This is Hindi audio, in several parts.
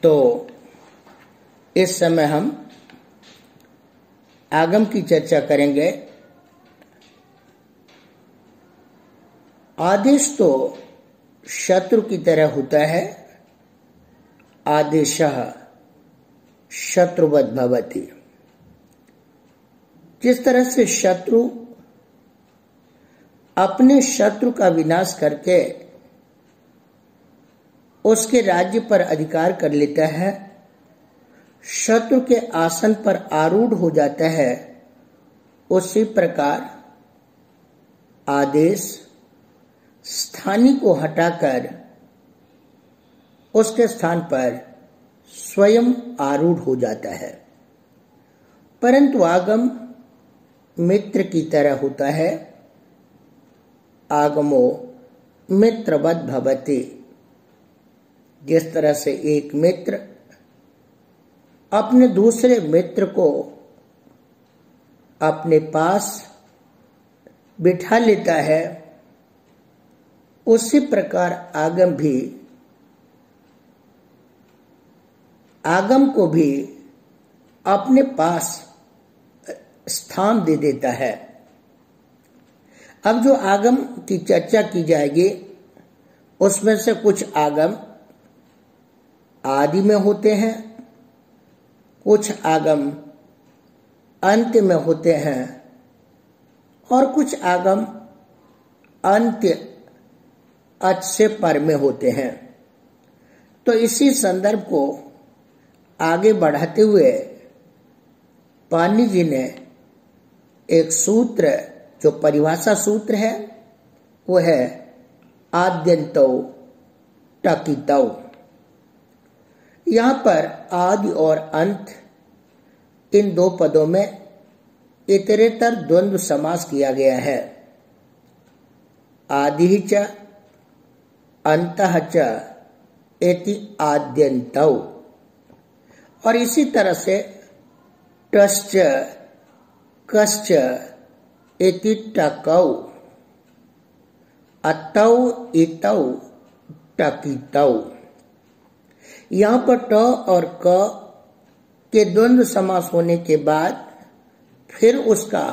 तो इस समय हम आगम की चर्चा करेंगे। आदेश तो शत्रु की तरह होता है। आदेशः शत्रुवत् भवति। जिस तरह से शत्रु अपने शत्रु का विनाश करके उसके राज्य पर अधिकार कर लेता है, शत्रु के आसन पर आरूढ़ हो जाता है, उसी प्रकार आदेश स्थानी को हटाकर उसके स्थान पर स्वयं आरूढ़ हो जाता है। परंतु आगम मित्र की तरह होता है। आगमो मित्रवत् भवति। जिस तरह से एक मित्र अपने दूसरे मित्र को अपने पास बिठा लेता है, उसी प्रकार आगम को भी अपने पास स्थान दे देता है। अब जो आगम की चर्चा की जाएगी उसमें से कुछ आगम आदि में होते हैं, कुछ आगम अंत में होते हैं और कुछ आगम अंत्य अच से पर में होते हैं। तो इसी संदर्भ को आगे बढ़ाते हुए पाणिनि जी ने एक सूत्र, जो परिभाषा सूत्र है, वो है आद्यन्तौ टकितौ। यहाँ पर आदि और अंत, इन दो पदों में इतरेतर द्वंद्व समास किया गया है। आदि च अंतः च इति आद्यन्तौ। और इसी तरह से टश्च कश्च इति टकौ, अतौ इतौ टकितौ। यहाँ पर ट और क के द्वंद्व समास होने के बाद फिर उसका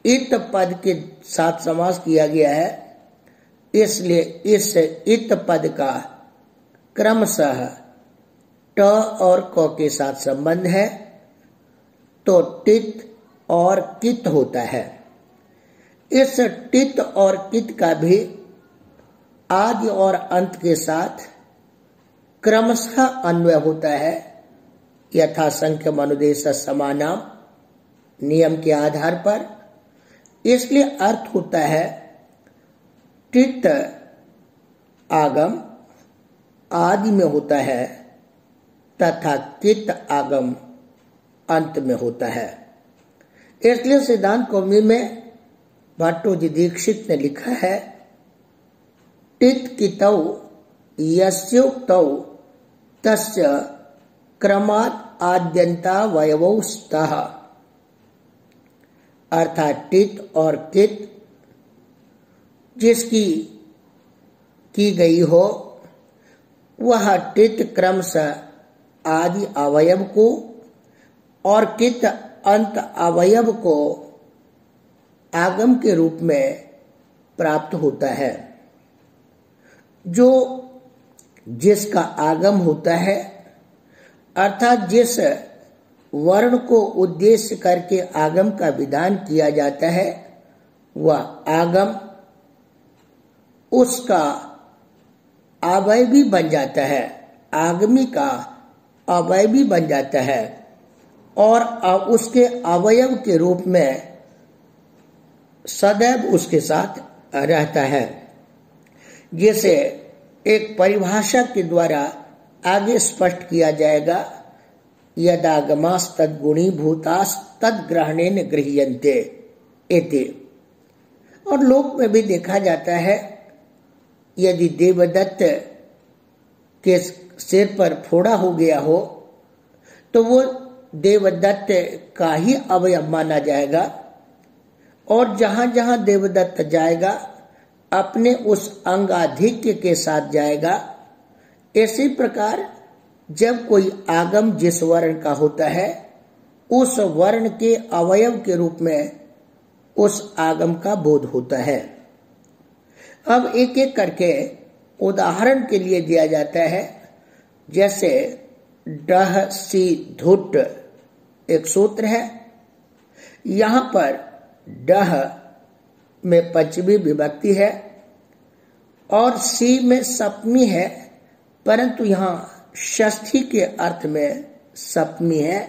इत पद के साथ समास किया गया है। इसलिए इस इत पद का क्रमशः ट और क के साथ संबंध है, तो टित और कित होता है। इस टित और कित का भी आदि और अंत के साथ क्रमशः अन्वय होता है, यथा संख्य मनुदेश समानाम नियम के आधार पर। इसलिए अर्थ होता है टित आगम आदि में होता है तथा कित आगम अंत में होता है। इसलिए सिद्धांत कौमुदी में भट्टोजी दीक्षित ने लिखा है, टित कितौ यस्योक्तौ तस्य क्रमात् आद्यन्तावयवौ स्तः। अर्थात टित और कित जिसकी की गई हो, वह टित क्रमशः आदि अवयव को और कित अंत अवयव को आगम के रूप में प्राप्त होता है। जो जिसका आगम होता है, अर्थात जिस वर्ण को उद्देश्य करके आगम का विधान किया जाता है, वह आगम उसका अवयवी बन जाता है, आगमी का अवयवी बन जाता है और उसके अवयव के रूप में सदैव उसके साथ रहता है। जैसे एक परिभाषा के द्वारा आगे स्पष्ट किया जाएगा, यदागमास तद्गुणी भूतास तद्ग्रहणेन गृह्यन्ते इति। और लोक में भी देखा जाता है, यदि देवदत्त के सिर पर फोड़ा हो गया हो तो वो देवदत्त का ही अवयव माना जाएगा और जहां जहां देवदत्त जाएगा अपने उस अंगाधिक्य के साथ जाएगा। इसी प्रकार जब कोई आगम जिस वर्ण का होता है उस वर्ण के अवयव के रूप में उस आगम का बोध होता है। अब एक एक करके उदाहरण के लिए दिया जाता है। जैसे डह सी धुट एक सूत्र है, यहां पर डह में पंचमी विभक्ति है और सी में सप्तमी है, परंतु यहां षष्ठी के अर्थ में सप्तमी है,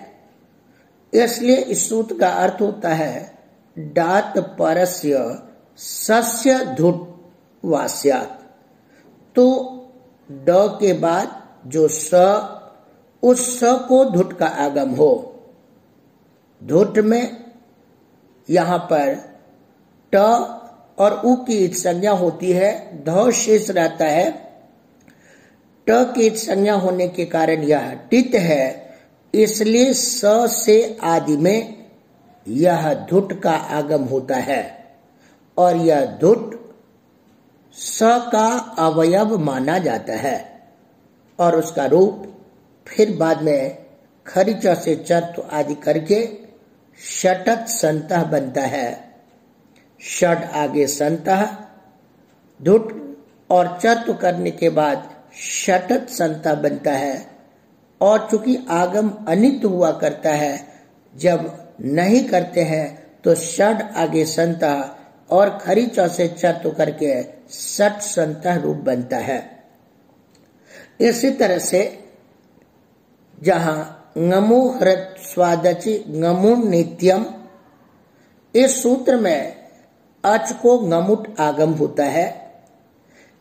इसलिए इस सूत्र का अर्थ होता है डात परस्य सस्य धुट वास्यात्। तो ड के बाद जो स, उस स को धुट का आगम हो। धुट में यहां पर ट और उ की संज्ञा होती है, ध शेष रहता है। ट की संज्ञा होने के कारण यह टित है, इसलिए स से आदि में यह धुट का आगम होता है और यह धुट स का अवयव माना जाता है और उसका रूप फिर बाद में खरिच से चर्त आदि करके षटत संतः बनता है। षड आगे संतः, धुट और चर्त करने के बाद षटत संतः बनता है। और चूंकि आगम अनित हुआ करता है, जब नहीं करते हैं तो षड आगे संतः और खरिच से चर्त करके षट संतः रूप बनता है। इसी तरह से जहां ngमो हृत स्वादचि ngमुन नित्यम, इस सूत्र में अच को ngमुट आगम होता है।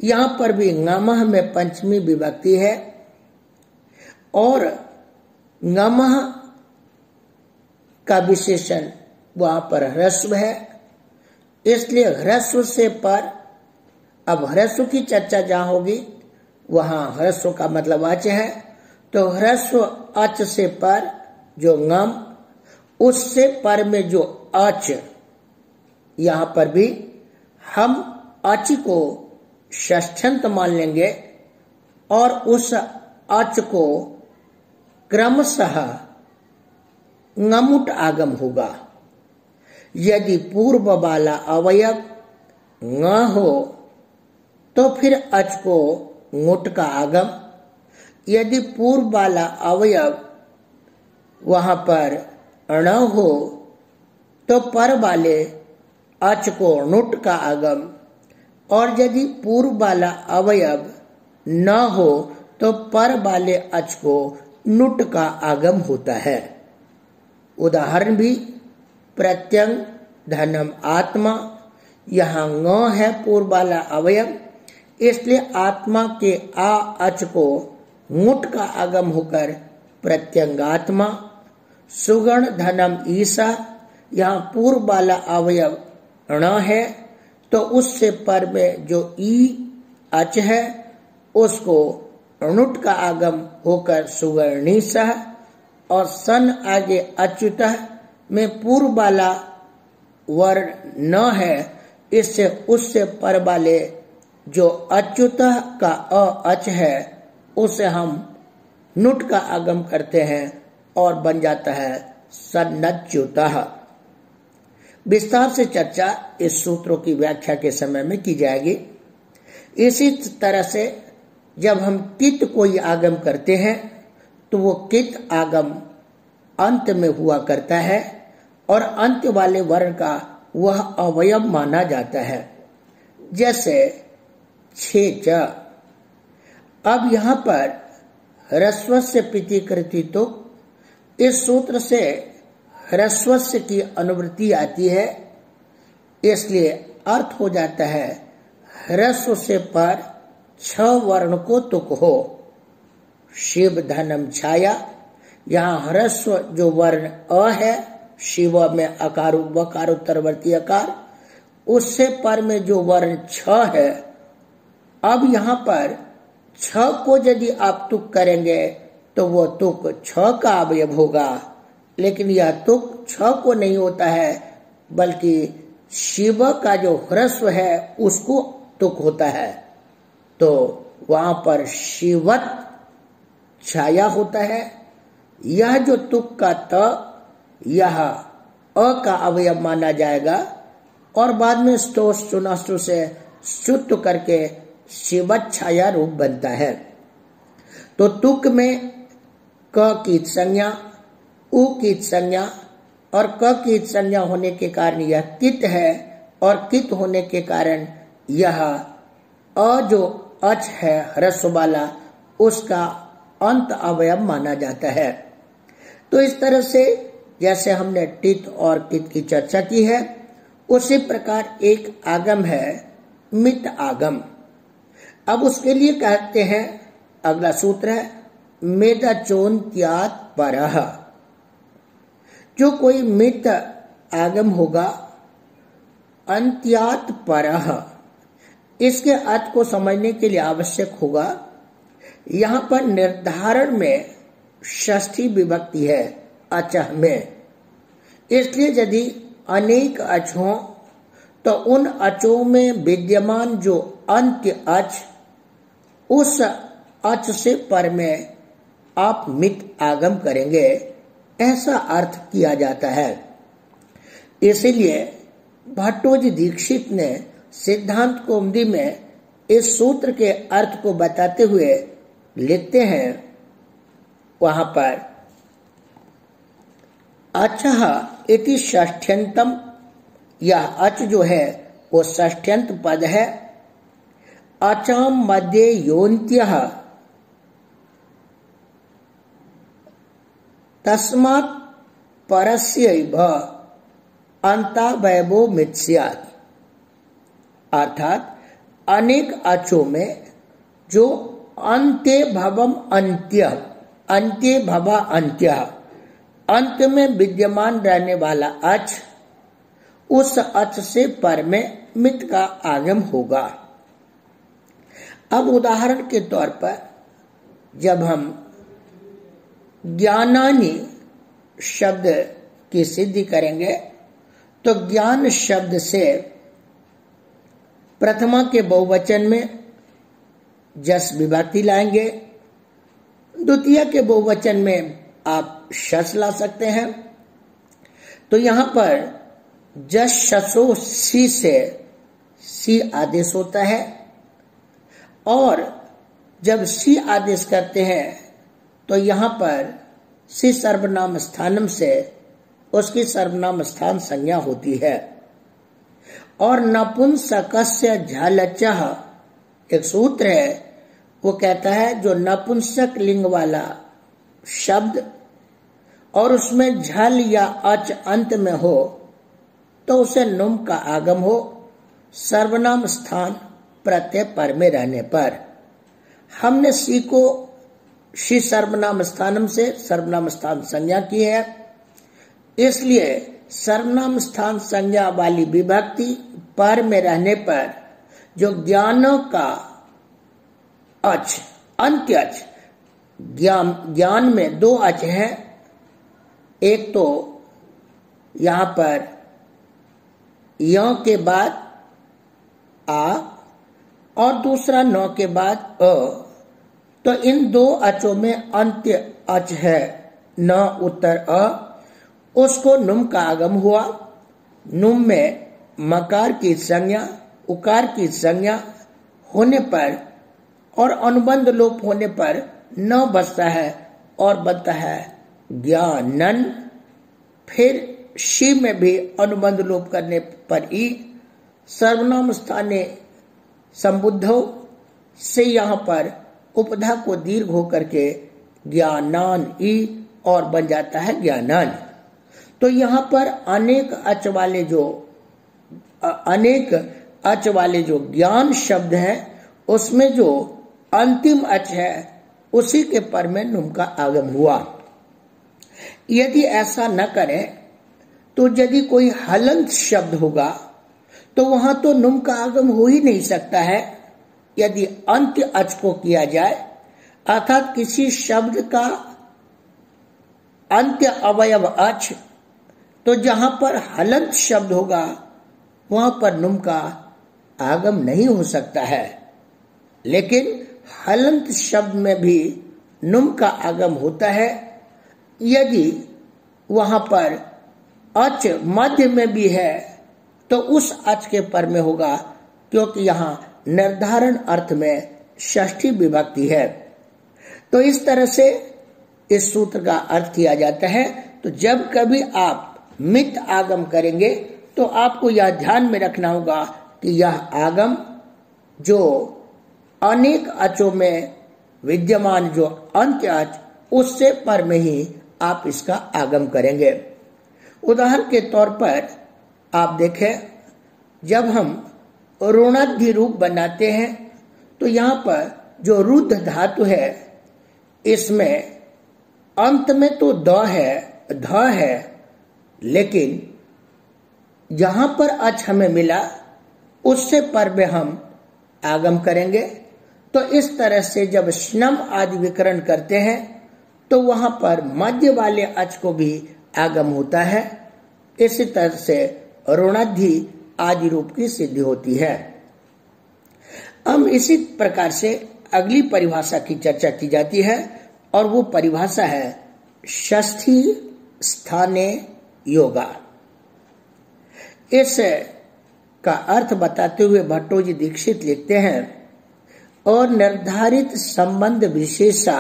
यहां पर भी ngमः में पंचमी विभक्ति है और ngमः का विशेषण वहां पर ह्रस्व है, इसलिए ह्रस्व से पर। अब ह्रस्व की चर्चा जहां होगी वहां ह्रस्व का मतलब अच है, तो ह्रस्व अच से पर जो ngम, उससे पर में जो अच, यहां पर भी हम अच को षष्ठ्यंत मान लेंगे और उस अच को क्रमशः ngमुट आगम होगा। यदि पूर्व वाला अवयव ng हो तो फिर अच को ngुट का आगम, यदि पूर्व वाला अवयव वहां पर अण हो तो पर वाले अच को नुट का आगम, और यदि पूर्व वाला अवयव न हो तो पर वाले अच को नुट का आगम होता है। उदाहरण भी प्रत्यंग धनम आत्मा, यहाँ ng है पूर्व वाला अवयव, इसलिए आत्मा के आ अच को ngुट का आगम होकर प्रत्यंगात्मा। सुगण धनम ईसा, यहाँ पूर्व वाला अवयव ण है, तो उससे पर में जो ई अच है उसको णुट का आगम होकर सुगणीसा। और सन आगे अच्युतः में पूर्व वाला वर्ण न है, इससे उससे पर वाले जो अच्युतः का अ अच है उसे हम नुट का आगम करते हैं और बन जाता है सन्नच्युतः। विस्तार से चर्चा इस सूत्रों की व्याख्या के समय में की जाएगी। इसी तरह से जब हम कित कोई आगम करते हैं तो वो कित आगम अंत में हुआ करता है और अंत वाले वर्ण का वह अवयव माना जाता है। जैसे छेच। अब यहाँ पर ह्रस्वस्य पितिकृति, तो इस सूत्र से ह्रस्वस्य की अनुवृत्ति आती है, इसलिए अर्थ हो जाता है ह्रस्व से पर छ वर्ण को तुक हो। शिव धनम छाया, यहाँ ह्रस्व जो वर्ण अ है, शिव में अकार वकारोत्तरवर्ती अकार, उससे पर में जो वर्ण छ है। अब यहाँ पर छ को यदि आप तुक करेंगे तो वो तुक छ का अवयव होगा, लेकिन यह तुक छ को नहीं होता है, बल्कि शिव का जो ह्रस्व है उसको तुक होता है। तो वहां पर शिवत छाया होता है। यह जो तुक का त यह अ का अवयव माना जाएगा और बाद में स्तोष चुनाष्टु से शुद्ध करके शिवत छाया रूप बनता है। तो तुक में क की संज्ञा, उ की संज्ञा और क की संज्ञा होने के कारण यह कित है और कित होने के कारण यह अ जो अच है ह्रस्व वाला उसका अंत अवयव माना जाता है। तो इस तरह से जैसे हमने टित और कित की चर्चा की है उसी प्रकार एक आगम है मित आगम। अब उसके लिए कहते हैं अगला सूत्र है मेदाचोन्त्यात् परः। जो कोई मित आगम होगा अन्त्यात् परः, इसके अर्थ को समझने के लिए आवश्यक होगा यहाँ पर निर्धारण में षष्ठी विभक्ति है अचः में। इसलिए यदि अनेक अच हों तो उन अचों में विद्यमान जो अंत्य अच उस अच से पर में आप मित आगम करेंगे, ऐसा अर्थ किया जाता है। इसलिए भट्टोजी दीक्षित ने सिद्धांत कौमुदी में इस सूत्र के अर्थ को बताते हुए लिखते हैं वहां पर अचः इति षष्ठ्यंतम, यह अच जो है वो षष्ठ्यंत पद है। अचाम मध्ये योन्त्यः तस्मात् परस्यैव अन्तावयवो मित् स्यात्। अर्थात अनेक अचों में जो अन्त्ये भवम अन्त्य, अन्त्ये भवा अन्त्य, अंत में विद्यमान रहने वाला अच उस अच से पर में मित का आगम होगा। अब उदाहरण के तौर पर जब हम ज्ञानानि शब्द की सिद्धि करेंगे तो ज्ञान शब्द से प्रथमा के बहुवचन में जस विभक्ति लाएंगे, द्वितीय के बहुवचन में आप शस ला सकते हैं। तो यहां पर जस शसो सी से सी आदेश होता है और जब सी आदेश करते हैं तो यहां पर सी सर्वनाम स्थानम से उसकी सर्वनाम स्थान संज्ञा होती है। और नपुंसकस्य झलचः एक सूत्र है, वो कहता है जो नपुंसक लिंग वाला शब्द और उसमें झल या अच अंत में हो तो उसे नुम का आगम हो सर्वनाम स्थान प्रत्यय पर में रहने पर। हमने सी को शी सर्वनाम स्थानम से सर्वनाम स्थान संज्ञा की है, इसलिए सर्वनाम स्थान संज्ञा वाली विभक्ति पर में रहने पर जो ज्ञानों का अच अंत्य अच, ज्ञान में दो अच हैं, एक तो यहां पर य के बाद आ और दूसरा न के बाद अ। तो इन दो अचों में अंत्य अच है न उत्तर अ, उसको नुम का आगम हुआ। नुम में मकार की संज्ञा उकार की संज्ञा होने पर और अनुबंध लोप होने पर न बचता है और बनता है ज्ञानन। फिर शी में भी अनुबंध लोप करने पर ई सर्वनाम स्थाने संबुद्धो से यहाँ पर उपधा को दीर्घ होकर के ज्ञानान ई और बन जाता है ज्ञानान। तो यहाँ पर अनेक अच वाले जो ज्ञान शब्द है उसमें जो अंतिम अच है उसी के पर में नुम का आगम हुआ। यदि ऐसा न करें तो यदि कोई हलंत शब्द होगा तो वहां तो नुम का आगम हो ही नहीं सकता है। यदि अंत्य अच को किया जाए अर्थात किसी शब्द का अंत्य अवयव अच, तो जहां पर हलंत शब्द होगा वहां पर नुम का आगम नहीं हो सकता है। लेकिन हलंत शब्द में भी नुम का आगम होता है। यदि वहां पर अच मध्य में भी है तो उस अच के पर में होगा, क्योंकि यहां निर्धारण अर्थ में षष्ठी विभक्ति है। तो इस तरह से इस सूत्र का अर्थ किया जाता है। तो जब कभी आप मित आगम करेंगे तो आपको यह ध्यान में रखना होगा कि यह आगम जो अनेक अचों में विद्यमान जो अंत्य अच, उससे पर में ही आप इसका आगम करेंगे। उदाहरण के तौर पर आप देखें, जब हम ऋणाद्धि रूप बनाते हैं तो यहां पर जो रुद्ध धातु है, इसमें अंत में तो ध है, लेकिन जहां पर अच हमें मिला उससे पर में हम आगम करेंगे। तो इस तरह से जब स्नम आदि विकरण करते हैं तो वहां पर मध्य वाले अच को भी आगम होता है। इसी तरह से ऋणाद्धि आदि रूप की सिद्धि होती है। अब इसी प्रकार से अगली परिभाषा की चर्चा की जाती है और वो परिभाषा है षष्ठी स्थाने योगा। इस का अर्थ बताते हुए भट्टोजी दीक्षित लिखते हैं, और निर्धारित संबंध विशेषा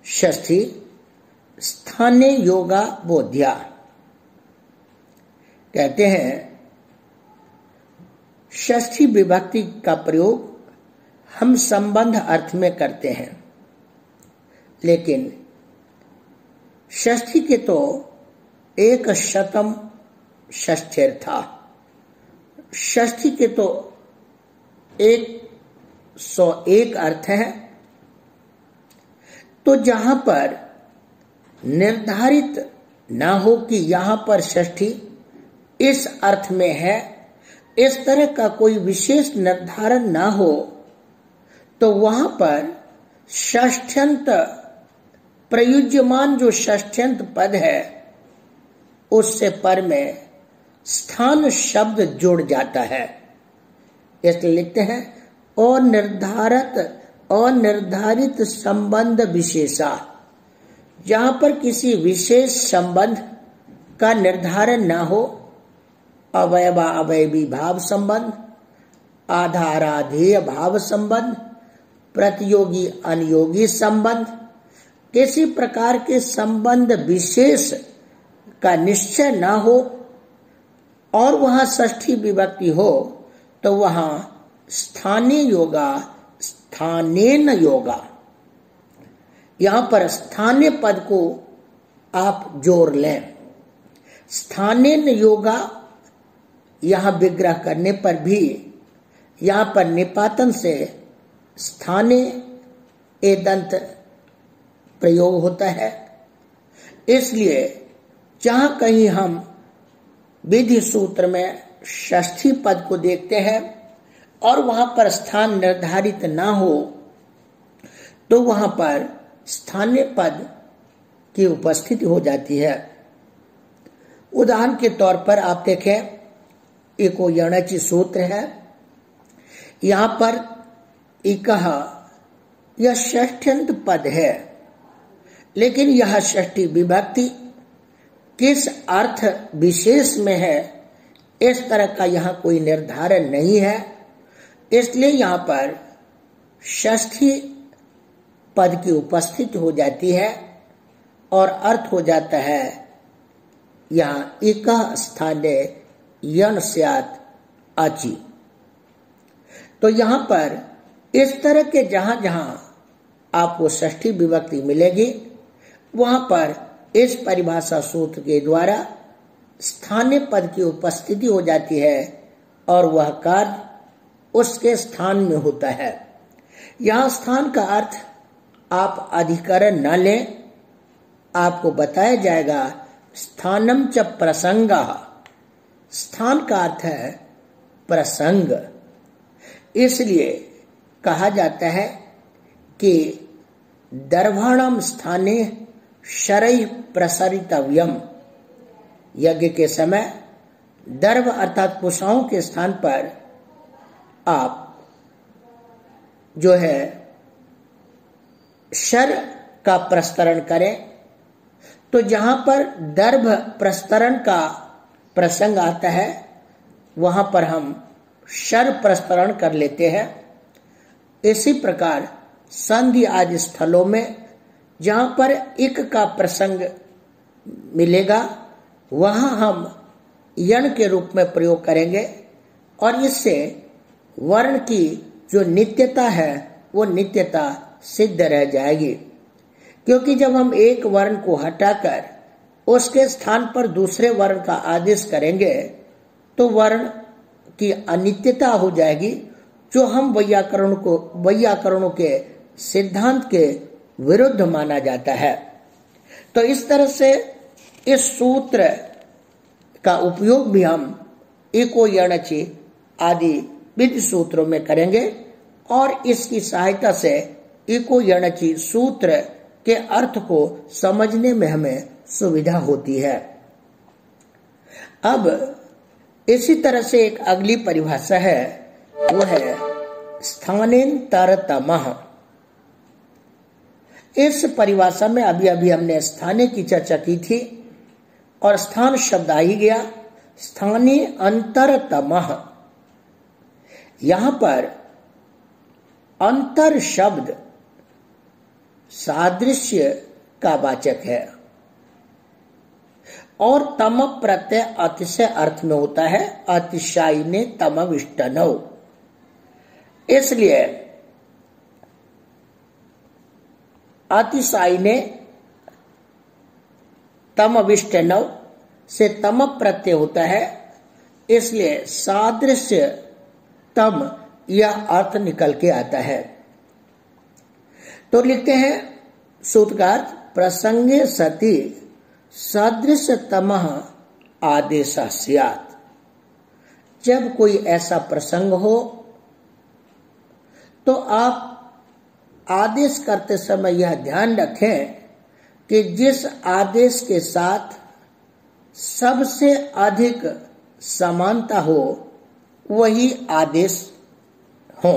षष्ठी स्थाने योगा बोध्या। कहते हैं षष्ठी विभक्ति का प्रयोग हम संबंध अर्थ में करते हैं, लेकिन षष्ठी के तो एक शतम षष्ठ्यर्था, षष्ठी के तो 101 अर्थ है। तो जहां पर निर्धारित ना हो कि यहां पर षष्ठी इस अर्थ में है, इस तरह का कोई विशेष निर्धारण ना हो, तो वहां पर षष्ठ्यंत प्रयुज्यमान जो षष्ठ्यंत पद है उससे पर में स्थान शब्द जुड़ जाता है। इसलिए लिखते हैं अनिर्धारित संबंध विशेषा। जहां पर किसी विशेष संबंध का निर्धारण ना हो, अवयवा अवयवी भाव संबंध, आधाराधेय भाव संबंध, प्रतियोगी अनियोगी संबंध, किसी प्रकार के संबंध विशेष का निश्चय ना हो और वहां षष्ठी विभक्ति हो, तो वहां स्थानीय योगा, स्थानेन योगा, यहां पर स्थानीय पद को आप जोड़ लें। स्थानेन योगा यहां विग्रह करने पर भी यहां पर निपातन से स्थाने एदंत प्रयोग होता है। इसलिए जहां कहीं हम विधि सूत्र में षष्ठी पद को देखते हैं और वहां पर स्थान निर्धारित ना हो, तो वहां पर स्थानीय पद की उपस्थिति हो जाती है। उदाहरण के तौर पर आप देखें, एको यणचि सूत्र है, यहां पर इकह यह षष्ठ्यंत पद है, लेकिन यह षष्ठी विभक्ति किस अर्थ विशेष में है, इस तरह का यहां कोई निर्धारण नहीं है। इसलिए यहां पर षष्ठी पद की उपस्थिति हो जाती है और अर्थ हो जाता है यहां इकह स्थाने यन स्यात् आचि। तो यहां पर इस तरह के जहां जहां आपको षष्ठी विभक्ति मिलेगी, वहां पर इस परिभाषा सूत्र के द्वारा स्थानीय पद की उपस्थिति हो जाती है और वह कार्य उसके स्थान में होता है। यहां स्थान का अर्थ आप अधिकरण न लें, आपको बताया जाएगा स्थानम च प्रसंगः। स्थान का अर्थ है प्रसंग। इसलिए कहा जाता है कि दर्भाणम स्थाने शरई प्रसरितव्यम। यज्ञ के समय दर्भ अर्थात कुशाओं के स्थान पर आप जो है शर का प्रस्तरण करें तो जहां पर दर्भ प्रस्तरण का प्रसंग आता है वहां पर हम शर प्रस्तरण कर लेते हैं। इसी प्रकार संधि आदि स्थलों में जहां पर इक का प्रसंग मिलेगा वहां हम यण के रूप में प्रयोग करेंगे और इससे वर्ण की जो नित्यता है वो नित्यता सिद्ध रह जाएगी। क्योंकि जब हम एक वर्ण को हटाकर उसके स्थान पर दूसरे वर्ण का आदेश करेंगे तो वर्ण की अनित्यता हो जाएगी, जो हम वैयाकरणों के सिद्धांत के विरुद्ध माना जाता है। तो इस तरह से इस सूत्र का उपयोग भी हम इको यणचि आदि विधि सूत्रों में करेंगे और इसकी सहायता से इको यणचि सूत्र के अर्थ को समझने में हमें सुविधा होती है। अब इसी तरह से एक अगली परिभाषा है, वो है स्थानेन्तरतमः। इस परिभाषा में अभी अभी हमने स्थाने की चर्चा की थी और स्थान शब्द आ ही गया। स्थाने अंतरतमः, यहां पर अंतर शब्द सादृश्य का वाचक है और तम प्रत्यय अतिशय अर्थ में होता है। अतिशायिने तमविष्टनौ, इसलिए अतिशायिने तमविष्टनौ से तम प्रत्यय होता है, इसलिए सादृश्य तम यह अर्थ निकल के आता है। तो लिखते हैं सूत्रकार, प्रसंगे सति सदृशतमः आदेशः स्यात्। जब कोई ऐसा प्रसंग हो तो आप आदेश करते समय यह ध्यान रखें कि जिस आदेश के साथ सबसे अधिक समानता हो वही आदेश हो।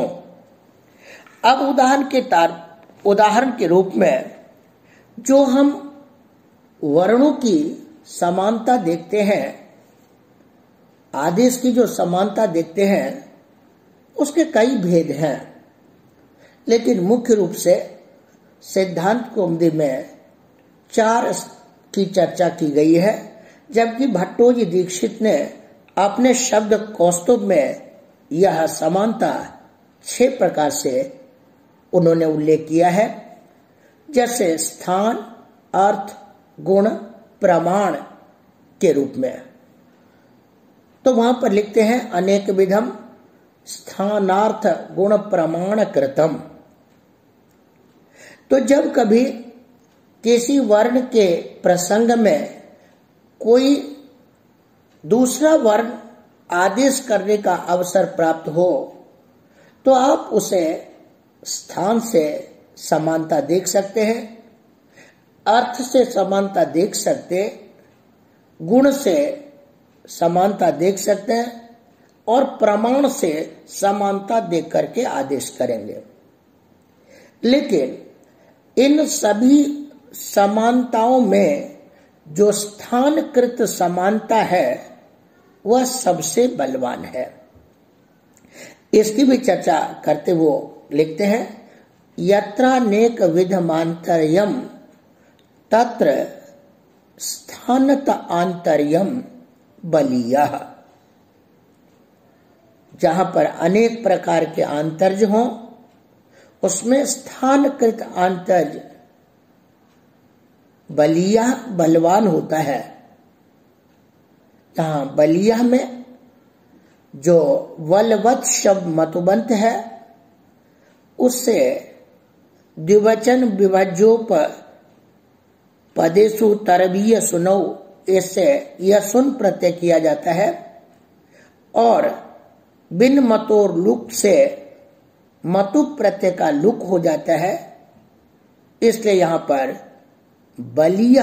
अब उदाहरण के रूप में जो हम वर्णों की समानता देखते हैं, आदेश की जो समानता देखते हैं उसके कई भेद हैं, लेकिन मुख्य रूप से सिद्धांत कौमुदी में 4 की चर्चा की गई है, जबकि भट्टोजी दीक्षित ने अपने शब्द कौस्तुभ में यह समानता 6 प्रकार से उन्होंने उल्लेख किया है, जैसे स्थान, अर्थ, गुण, प्रमाण के रूप में। तो वहां पर लिखते हैं अनेक विधम स्थानार्थ गुण प्रमाण कृतम। तो जब कभी किसी वर्ण के प्रसंग में कोई दूसरा वर्ण आदेश करने का अवसर प्राप्त हो तो आप उसे स्थान से समानता देख सकते हैं, अर्थ से समानता देख सकते, गुण से समानता देख सकते हैं और प्रमाण से समानता देख करके आदेश करेंगे। लेकिन इन सभी समानताओं में जो स्थानकृत समानता है वह सबसे बलवान है। इसकी भी चर्चा करते वो लिखते हैं, यत्रानेक विधमांतर्यम तत्र स्थानत आंतर्यम बलीयः। जहां पर अनेक प्रकार के आंतर्य हों उसमें स्थानकृत आंतर्य बलीया बलवान होता है। यहाँ बलीया में जो वलवत शब्द मतुबंत है उससे द्विवचन विभज्योप पदेशु तरबीय सुनौ, इससे यह सुन प्रत्यय किया जाता है और बिन मतोर लुक से मतु प्रत्यय का लुक हो जाता है, इसलिए यहां पर बलीय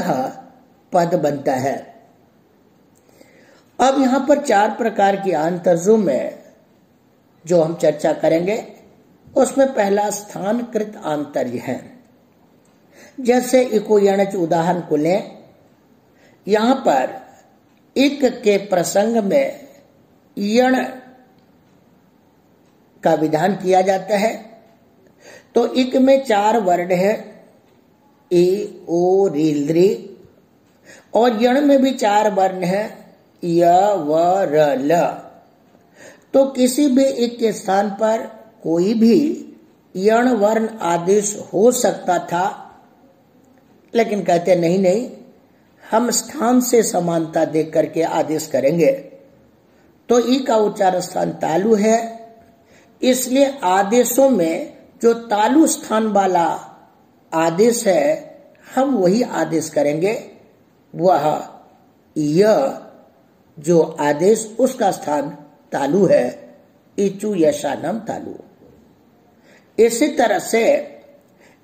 पद बनता है। अब यहां पर 4 प्रकार की आंतर्यों में जो हम चर्चा करेंगे उसमें पहला स्थानकृत आंतर्य है। जैसे इको यणच उदाहरण को लें, यहां पर इक के प्रसंग में यण का विधान किया जाता है। तो इक में 4 वर्ण है, ए ओ री ली, और यण में भी 4 वर्ण है, य व र ल। तो किसी भी इक के स्थान पर कोई भी यण वर्ण आदेश हो सकता था, लेकिन कहते नहीं, हम स्थान से समानता देख करके आदेश करेंगे। तो ई का उच्चारण स्थान तालु है, इसलिए आदेशों में जो तालु स्थान वाला आदेश है हम वही आदेश करेंगे। वह य जो आदेश उसका स्थान तालु है, इचु यशानम तालु। इसी तरह से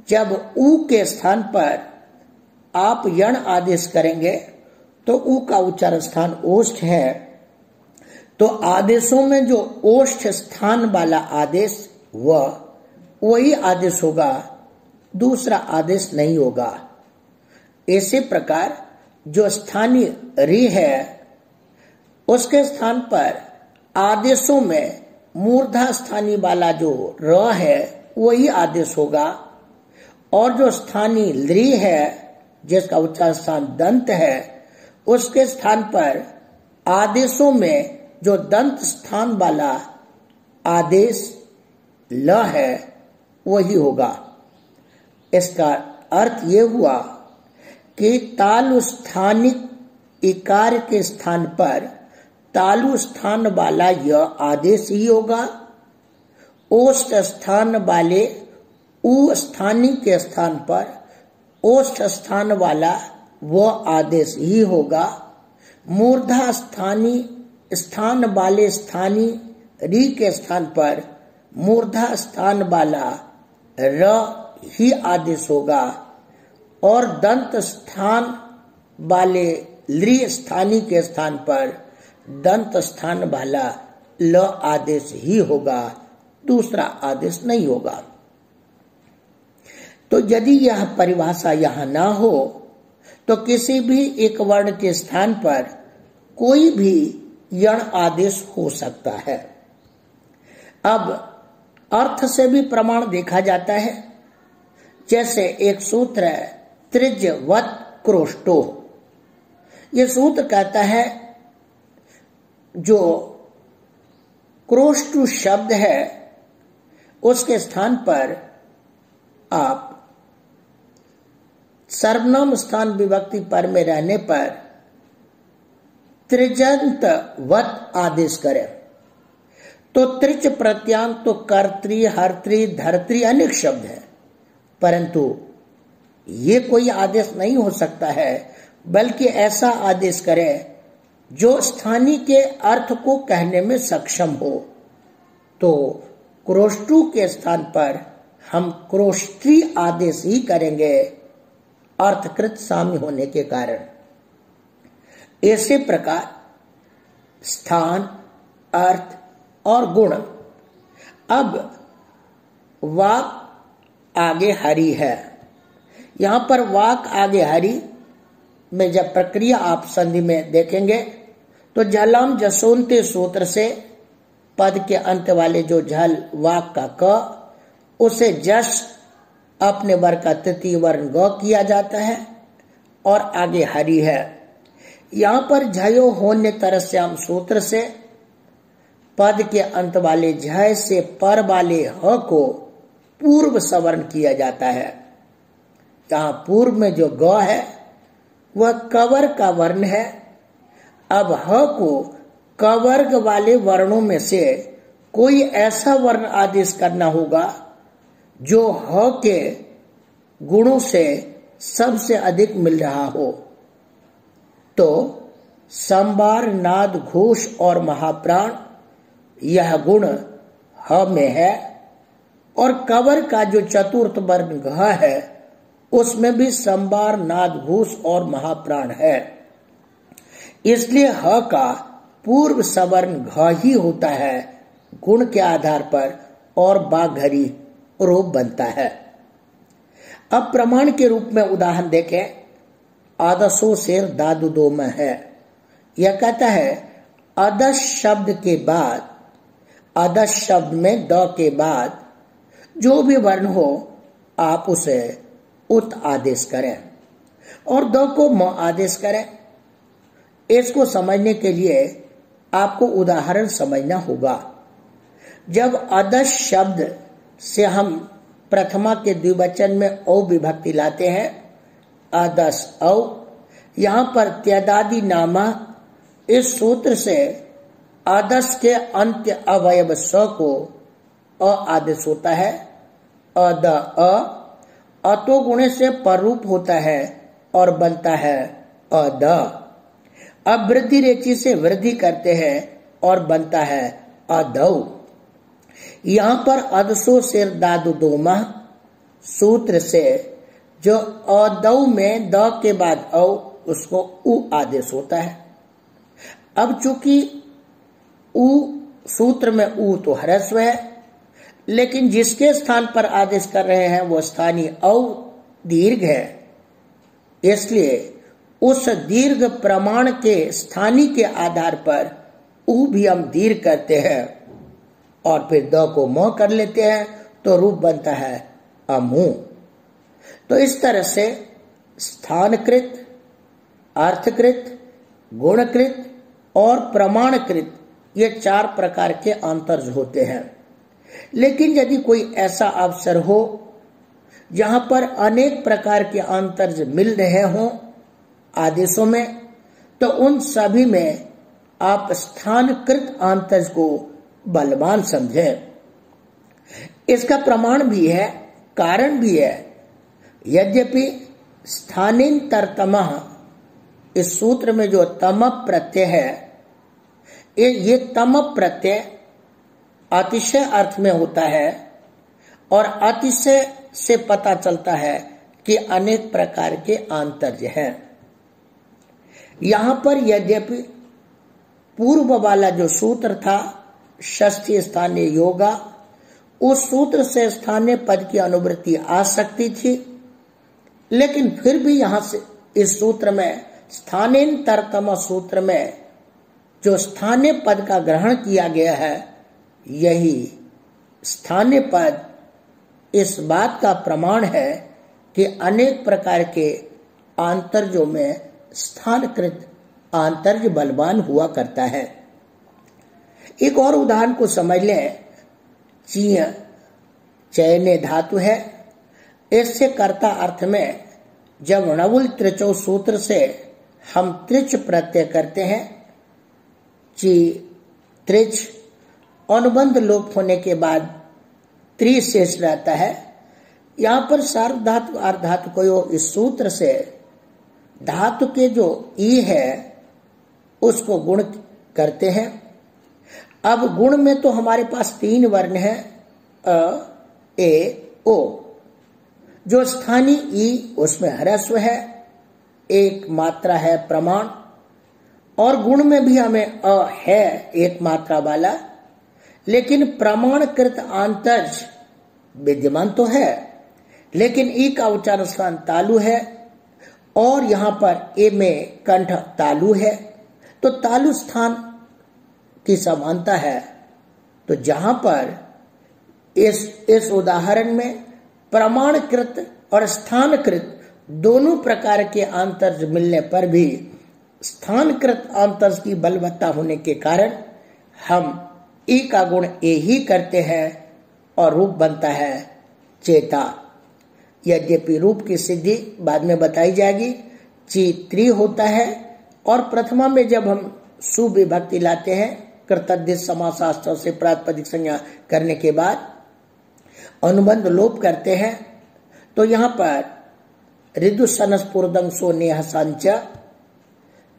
जब उ के स्थान पर आप यण आदेश करेंगे तो उ का उच्चारण स्थान ओष्ठ है। तो आदेशों में जो ओष्ठ स्थान वाला आदेश वही आदेश होगा, दूसरा आदेश नहीं होगा। इसी प्रकार जो स्थानीय री है उसके स्थान पर आदेशों में मूर्धा स्थानीय वाला जो र है वही आदेश होगा, और जो स्थानीय ली है जिसका उच्चारण स्थान दंत है उसके स्थान पर आदेशों में जो दंत स्थान वाला आदेश ल है वही होगा। इसका अर्थ ये हुआ कि तालु स्थानिक इकार के स्थान पर तालु स्थान वाला यह आदेश ही होगा, ओष्ठ स्थान वाले उ स्थानीय के स्थान पर ओष्ठ स्थान वाला वह आदेश ही होगा, मूर्धा स्थानीय स्थान वाले स्थानीय री के स्थान पर मूर्धा स्थान वाला र ही आदेश होगा, और दंत स्थान वाले ली स्थानीय के स्थान पर दंत स्थान वाला ल आदेश ही होगा, दूसरा आदेश नहीं होगा। तो यदि यह परिभाषा यहां ना हो तो किसी भी एक वर्ण के स्थान पर कोई भी यण आदेश हो सकता है। अब अर्थ से भी प्रमाण देखा जाता है। जैसे एक सूत्र है त्रिज्यवत क्रोष्टो। ये सूत्र कहता है जो क्रोष्टु शब्द है उसके स्थान पर आप सर्वनाम स्थान विभक्ति पर में रहने पर त्रिजंत वत आदेश करें। तो त्रिच प्रत्यांत तो कर्त्री हर्त्री धर्त्री अनेक शब्द है, परंतु ये कोई आदेश नहीं हो सकता है, बल्कि ऐसा आदेश करें जो स्थानीय के अर्थ को कहने में सक्षम हो। तो क्रोष्टु के स्थान पर हम क्रोष्टी आदेश ही करेंगे, अर्थकृत साम्य होने के कारण। इसी प्रकार स्थान, अर्थ और गुण। अब वाक आगे हरि है। यहां पर वाक आगे हरि में जब प्रक्रिया आप संधि में देखेंगे तो झलम जसोन्ते सूत्र से पद के अंत वाले जो झल वाक का क उसे जश अपने वर्ग का तृतीय वर्ण ग किया जाता है और आगे हरि है। यहां पर झयो होन्य तरस्याम सूत्र से पद के अंत वाले झय से पर वाले ह को पूर्व सवर्ण किया जाता है। जहां पूर्व में जो ग है वह कवर का वर्ण है। अब ह को कवर्ग वाले वर्णों में से कोई ऐसा वर्ण आदेश करना होगा जो ह के गुणों से सबसे अधिक मिल रहा हो। तो संबार, नाद, घोष और महाप्राण यह गुण ह में है, और कवर का जो चतुर्थ वर्ण घ है उसमें भी संबार, नाद, घोष और महाप्राण है। इसलिए ह का पूर्व सवर्ण घ ही होता है गुण के आधार पर, और बाघरी रूप बनता है। अब प्रमाण के रूप में उदाहरण देखें, आदसो शेर दादू दो में है। यह कहता है अदस शब्द के बाद, अदस शब्द में द के बाद जो भी वर्ण हो आप उसे उत आदेश करें और द को म आदेश करें। इसको समझने के लिए आपको उदाहरण समझना होगा। जब अदस शब्द से हम प्रथमा के द्विवचन में औ विभक्ति लाते हैं, अदस औ, यहां पर त्यदादि नामा इस सूत्र से अदस के अंत्य अवयव स को अ आदेश होता है। अद अतो गुणे से पररूप होता है और बनता है अद। अब वृद्धि रेचि से वृद्धि करते हैं और बनता है अदौ। यहां पर अदसो सिर दादु दोमा सूत्र से जो अदौ में द के बाद औ उसको उ आदेश होता है। अब चूंकि उ सूत्र में उ तो ह्रस्व है, लेकिन जिसके स्थान पर आदेश कर रहे हैं वो स्थानीय औ दीर्घ है, इसलिए उस दीर्घ प्रमाण के स्थानीय के आधार पर उ भी हम दीर्घ करते हैं और फिर द को म कर लेते हैं तो रूप बनता है अमु। तो इस तरह से स्थानकृत, अर्थकृत, गुणकृत और प्रमाणकृत ये 4 प्रकार के अंतर्ज होते हैं। लेकिन यदि कोई ऐसा अवसर हो जहां पर अनेक प्रकार के अंतर्ज मिल रहे हों आदेशों में, तो उन सभी में आप स्थानकृत अंतर्ज को बलवान समझें। इसका प्रमाण भी है, कारण भी है। यद्यपि स्थानिन्तरतमः इस सूत्र में जो तम प्रत्यय है, ये तम प्रत्यय अतिशय अर्थ में होता है और अतिशय से पता चलता है कि अनेक प्रकार के आंतर्य हैं। यहां पर यद्यपि पूर्व वाला जो सूत्र था षष्ठी स्थानीय योगा, उस सूत्र से स्थानीय पद की अनुवृत्ति आ सकती थी, लेकिन फिर भी यहां से इस सूत्र में स्थानिन्तरतम सूत्र में जो स्थानीय पद का ग्रहण किया गया है, यही स्थानीय पद इस बात का प्रमाण है कि अनेक प्रकार के आंतर्यों में स्थानकृत आंतर्य बलवान हुआ करता है। एक और उदाहरण को समझ लें। चीय चयने धातु है। इससे कर्ता अर्थ में जब णवुल त्रिचौ सूत्र से हम त्रिच प्रत्यय करते हैं, ची त्रिच, अनुबंध लोप होने के बाद त्रि शेष रहता है। यहां पर सार्व धातु अर्धातु को इस सूत्र से धातु के जो ई है उसको गुण करते हैं। अब गुण में तो हमारे पास 3 वर्ण है, अ, ए, ओ। जो स्थानीय ई उसमें ह्रस्व है, एक मात्रा है प्रमाण, और गुण में भी हमें अ है एक मात्रा वाला, लेकिन प्रमाणकृत आंतर्ज विद्यमान तो है, लेकिन ई का उच्चारण स्थान तालु है और यहां पर ए में कंठ तालु है, तो तालु स्थान की समानता है। तो जहां पर इस उदाहरण में प्रमाणकृत और स्थानकृत दोनों प्रकार के आंतर्ज मिलने पर भी स्थानकृत आंतर्ज की बलवत्ता होने के कारण हम ई का गुण ए ही करते हैं और रूप बनता है चेता। यद्यपि रूप की सिद्धि बाद में बताई जाएगी। ची त्रि होता है और प्रथमा में जब हम सुविभक्ति लाते हैं कृतद्धित समासास्त्र से प्रातिपदिक संज्ञा करने के बाद अनुबंध लोप करते हैं, तो यहां पर ऋदु सनस पूर्वदंग सो नेह संच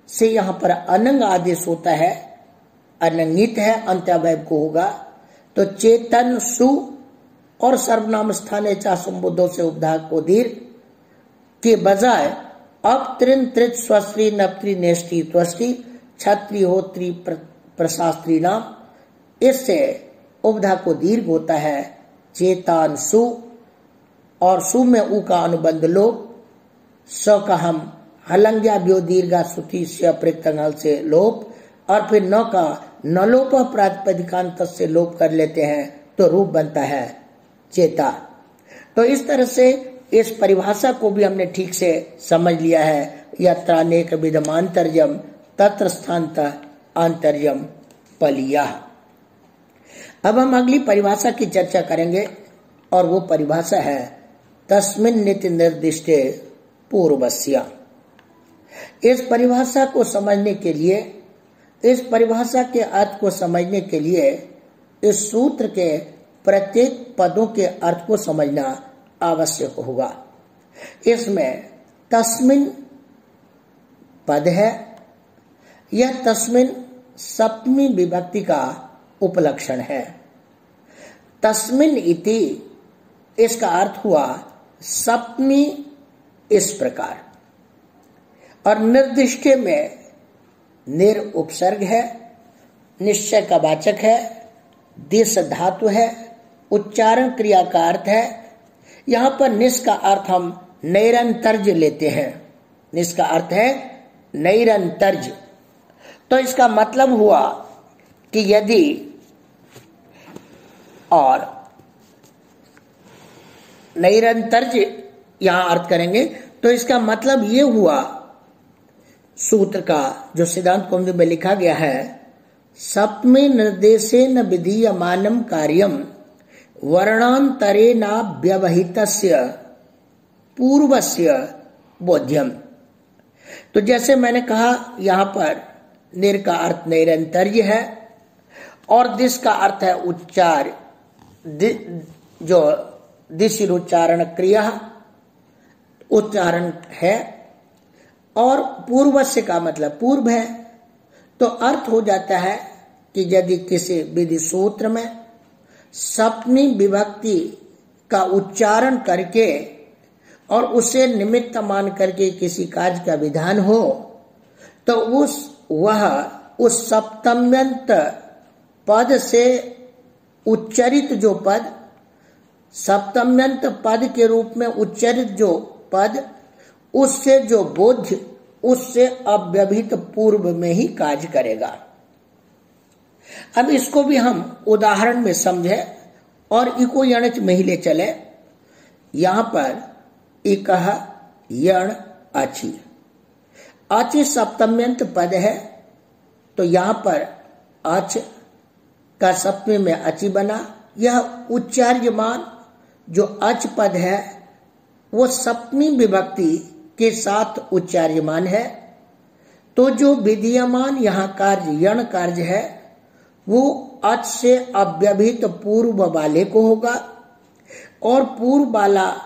से यहां पर अनंग आदेश होता है, अनंगित है, अंत्यावयव को होगा। तो चेतन सु और सर्वनाम स्थाने चा संबोधों से उपधा को दीर्घ के बजाय अब त्रिन त्रित स्वस्त्री नप्त्री नेष्टि त्वष्टि छत्री होत्री प्रशास्त्री नाम, इससे उपधा को दीर्घ होता है चेतांसु और सु में उ का अनुबंध लोप, स का हम हलंग्या व्यो दीर्घा सुति से प्रत्यंगल से लोप, और फिर न का नलोप प्रातिपदिकांत से लोप कर लेते हैं तो रूप बनता है चेता। तो इस तरह से इस परिभाषा को भी हमने ठीक से समझ लिया है। यत्रानेक विधमांतर्यम तत्र स्थानतः आंतर्यम पलिया। अब हम अगली परिभाषा की चर्चा करेंगे और वो परिभाषा है तस्मिन् निति निर्दिष्टे पूर्वस्य। इस परिभाषा को समझने के लिए, इस परिभाषा के अर्थ को समझने के लिए इस सूत्र के प्रत्येक पदों के अर्थ को समझना आवश्यक होगा। इसमें तस्मिन् पद है, यह तस्मिन् सप्तमी विभक्ति का उपलक्षण है। तस्मिन् इति इसका अर्थ हुआ सप्तमी इस प्रकार, और निर्दिष्टे में निर उपसर्ग है, निश्चय का वाचक है, दिश धातु है, उच्चारण क्रिया का अर्थ है। यहां पर निस का अर्थ हम नैरंतर्य लेते हैं। निस का अर्थ है नैरंतर्य। तो इसका मतलब हुआ कि यदि, और नैरंतर्य यहां अर्थ करेंगे तो इसका मतलब ये हुआ, सूत्र का जो सिद्धांत कौमुदी में लिखा गया है, सप्तमे निर्देशेन विधीयमानं कार्यम वर्णांतरेणाव्यवहितस्य पूर्वस्य बोध्यम। तो जैसे मैंने कहा यहां पर निर का अर्थ नैरंतर्य है और दिश का अर्थ है उच्चार, जो दिशिर उच्चारण क्रिया उच्चारण है, और पूर्वस्य का मतलब पूर्व है। तो अर्थ हो जाता है कि यदि किसी विधि सूत्र में सप्तमी विभक्ति का उच्चारण करके और उसे निमित्त मान करके किसी कार्य का विधान हो, तो वह उस सप्तम्यंत पद से उच्चरित जो पद, सप्तम्यंत पद के रूप में उच्चरित जो पद, उससे जो बोध्य, उससे अव्यवहित पूर्व में ही कार्य करेगा। अब इसको भी हम उदाहरण में समझे और इको यणच में ही ले चले। यहां पर इकह यण अचि, अचि सप्तम्यंत पद है, तो यहां पर अच का सप्तमी में अचि बना। यह उच्चार्यमान जो अच पद है वो सप्तमी विभक्ति के साथ उच्चार्यमान है। तो जो विधीयमान यहाँ कार्य यण कार्य है वो अच से अव्यवहित पूर्व वाले को होगा, और पूर्व वाला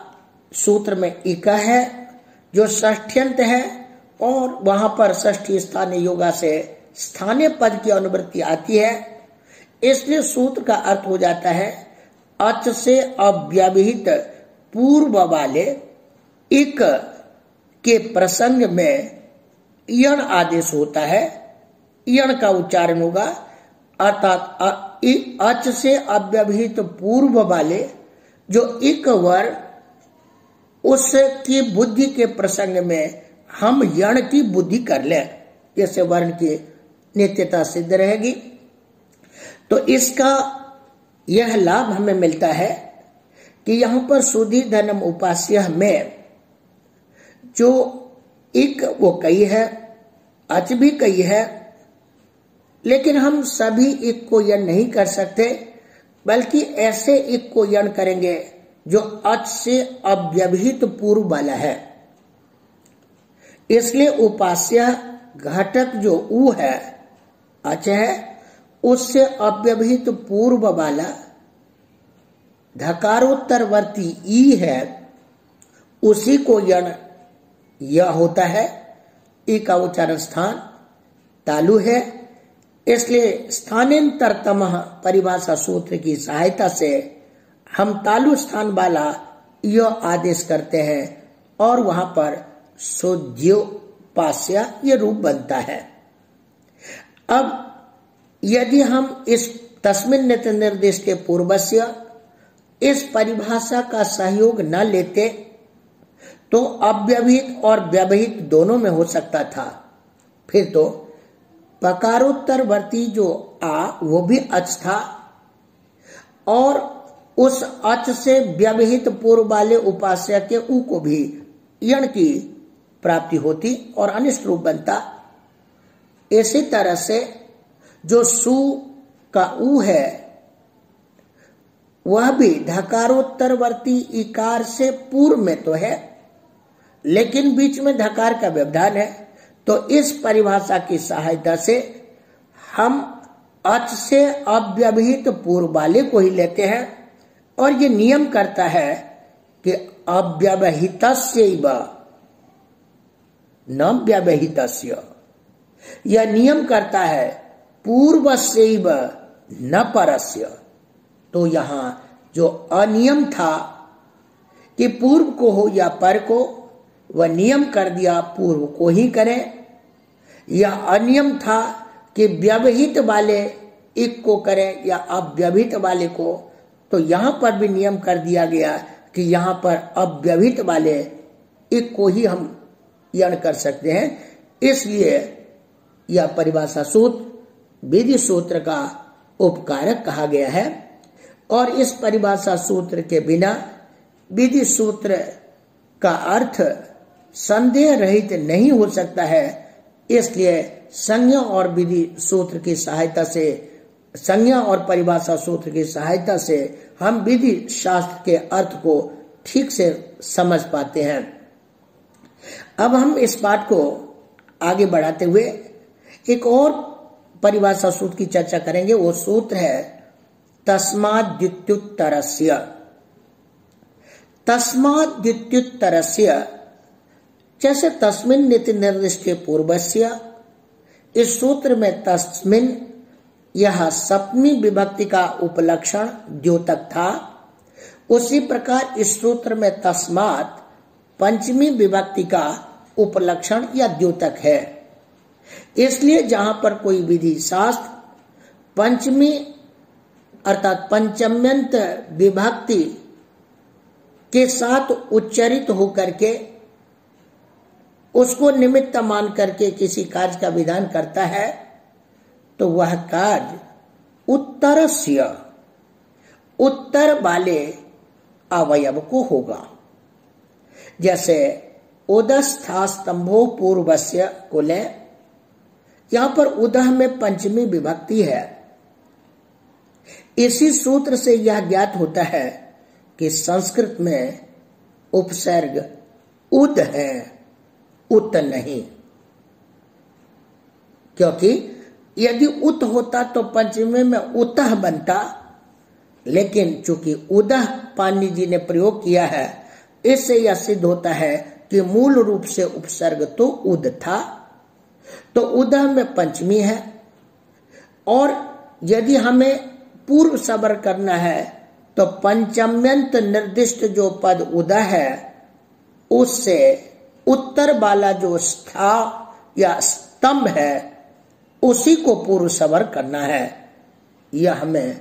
सूत्र में इक है जो षष्ठ्यंत है, और वहां पर षष्ठी स्थानीय योगा से स्थानीय पद की अनुवृत्ति आती है। इसलिए सूत्र का अर्थ हो जाता है अच से अव्यवहित पूर्व वाले इक के प्रसंग में यण आदेश होता है, यण का उच्चारण होगा। अर्थात अच से अव्यवहित पूर्व वाले जो इक वर्ण, उसकी बुद्धि के प्रसंग में हम यण की बुद्धि कर लें, जैसे वर्ण की नित्यता सिद्ध रहेगी। तो इसका यह लाभ हमें मिलता है कि यहां पर सुधि धनम उपास्य में जो इक वो कई है, अच भी कई है, लेकिन हम सभी इक को यण नहीं कर सकते, बल्कि ऐसे इक को यण करेंगे जो अच से अव्यवहित पूर्व वाला है। इसलिए उपास्य घटक जो उ है, अच है, उससे अव्यवहित पूर्व वाला धकारोत्तरवर्ती ई है, उसी को यण यह होता है। ई का उच्चारण स्थान तालु है, इसलिए स्थानांतरतम परिभाषा सूत्र की सहायता से हम तालु स्थान वाला यह आदेश करते हैं और वहां पर सोध्योपास्य ये रूप बनता है। अब यदि हम इस तस्मिन् निति निर्दिष्टे पूर्वस्य इस परिभाषा का सहयोग न लेते तो अव्यवहित और व्यवहित दोनों में हो सकता था। फिर तो पकारोत्तरवर्ती जो आ वो भी अच था और उस अच से व्यवहित पूर्व वाले उपास्य के उ को भी यण की प्राप्ति होती और अनिष्ट रूप बनता। इसी तरह से जो सु का उ है वह भी धकारोत्तरवर्ती इकार से पूर्व में तो है, लेकिन बीच में धकार का व्यवधान है। तो इस परिभाषा की सहायता से हम अच से अव्यवहित पूर्व वाले को ही लेते हैं और ये नियम करता है कि अव्यवहितस्यैव न व्यवहितस्य। यह नियम करता है पूर्वस्यैव न परस्य। तो यहां जो अनियम था कि पूर्व को हो या पर को, वह नियम कर दिया पूर्व को ही करें। यह अनियम था कि व्यवहित वाले एक को करें या अव्यवहित वाले को, तो यहां पर भी नियम कर दिया गया कि यहां पर अव्यवहित वाले एक को ही हम यण कर सकते हैं। इसलिए यह परिभाषा सूत्र विधि सूत्र का उपकारक कहा गया है और इस परिभाषा सूत्र के बिना विधि सूत्र का अर्थ संदेह रहित नहीं हो सकता है। इसलिए संज्ञा और विधि सूत्र की सहायता से, संज्ञा और परिभाषा सूत्र की सहायता से हम विधि शास्त्र के अर्थ को ठीक से समझ पाते हैं। अब हम इस पाठ को आगे बढ़ाते हुए एक और परिभाषा सूत्र की चर्चा करेंगे। वो सूत्र है तस्माद्युत्युत्तरस्य। तस्माद्युत्युत्तरस्य जैसे तस्मिन् इति निर्दिष्टे पूर्वस्य, इस सूत्र में तस्मिन् यह सप्तमी विभक्ति का उपलक्षण द्योतक था, उसी प्रकार इस सूत्र में तस्मात् पंचमी विभक्ति का उपलक्षण या द्योतक है। इसलिए जहां पर कोई विधि शास्त्र पंचमी अर्थात पंचम्यंत विभक्ति के साथ उच्चरित होकर के उसको निमित्त मान करके किसी कार्य का विधान करता है, तो वह कार्य उत्तरस्य उत्तर वाले अवयव को होगा। जैसे उदस्था स्तंभो पूर्वस्य को ले, यहां पर उदह में पंचमी विभक्ति है। इसी सूत्र से यह ज्ञात होता है कि संस्कृत में उपसर्ग उद है, उत नहीं, क्योंकि यदि उत होता तो पंचमी में उतः बनता, लेकिन चूंकि उदह पाणिनि जी ने प्रयोग किया है, इससे यह सिद्ध होता है कि मूल रूप से उपसर्ग तो उद था, तो उदह में पंचमी है। और यदि हमें पूर्व सबर करना है तो पंचम्यंत निर्दिष्ट जो पद उदह है उससे उत्तर वाला जो स्था या स्तंभ है उसी को पूर्व सवर करना है। यह हमें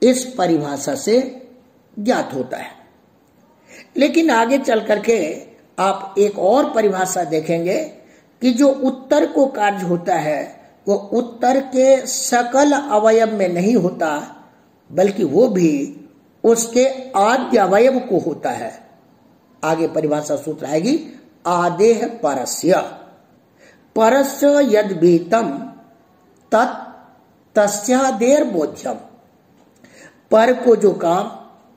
इस परिभाषा से ज्ञात होता है। लेकिन आगे चल करके आप एक और परिभाषा देखेंगे कि जो उत्तर को कार्य होता है वो उत्तर के सकल अवयव में नहीं होता, बल्कि वो भी उसके आद्य अवयव को होता है। आगे परिभाषा सूत्र आएगी आदेह परस्य। परस्य यद भीतम तत् तस्यादेर बोध्यम। पर को जो काम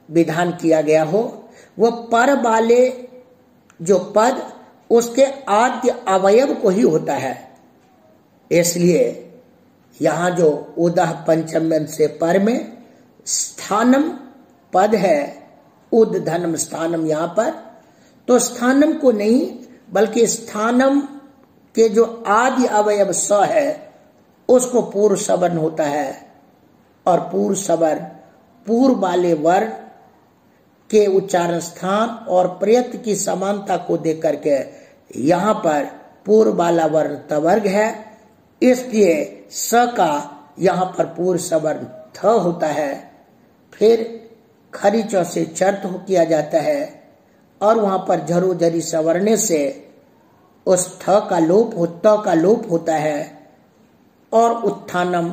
विधान किया गया हो वह पर वाले जो पद उसके आद्य अवयव को ही होता है। इसलिए यहां जो उदह पंचम्यंत से पर में स्थानम पद है, उद धनम स्थानम, यहां पर तो स्थानम को नहीं बल्कि स्थानम के जो आदि अवयव स है उसको पूर्व सवर्ण होता है। और पूर्व सवर्ण पूर्व वाले वर्ण के उच्चारण स्थान और प्रयत्न की समानता को देख करके यहां पर पूर्व वाला वर्ण तवर्ग है, इसलिए स का यहां पर पूर्व सवर्ण थ होता है। फिर खरीचों से चर्त किया जाता है और वहां पर झरो झरी सवरने से उस थ का लोप होता है और उत्थानम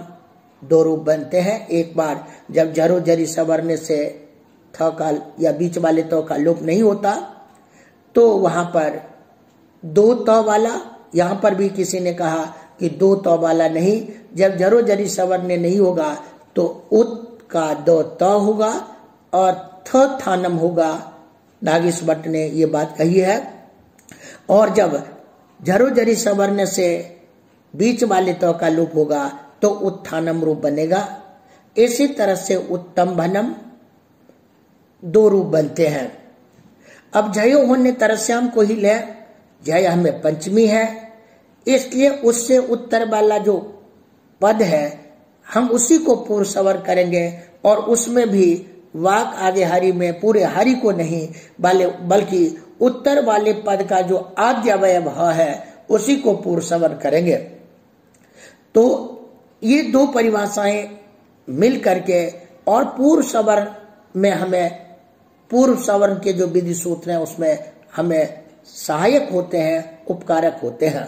दो रूप बनते हैं। एक बार जब झरो झरी सवरने से थ का या बीच वाले तो का लोप नहीं होता तो वहां पर दो त वाला, यहां पर भी किसी ने कहा कि दो त वाला नहीं, जब झरो झरी सवरने नहीं होगा तो उत का दो त होगा और थ थानम होगा। नागेश भट्ट ने ये बात कही है। और जब झरो झरी सवरने से बीच वाले तो का लोप होगा तो उत्थानम रूप बनेगा। इसी तरह से उत्तम भनम दो रूप बनते हैं। अब जयो होने तरस्याम को ही ले, जय हमें पंचमी है, इसलिए उससे उत्तर वाला जो पद है हम उसी को पूर्व सवर करेंगे और उसमें भी वाक आगे हरि में पूरे हरि को नहीं बल्कि उत्तर वाले पद का जो आद्य अवयव है उसी को पूर्व सवर करेंगे। तो ये दो परिभाषाएं मिल करके और पूर्व सवर में हमें पूर्व सवर्ण के जो विधि सूत्र हैं उसमें हमें सहायक होते हैं, उपकारक होते हैं।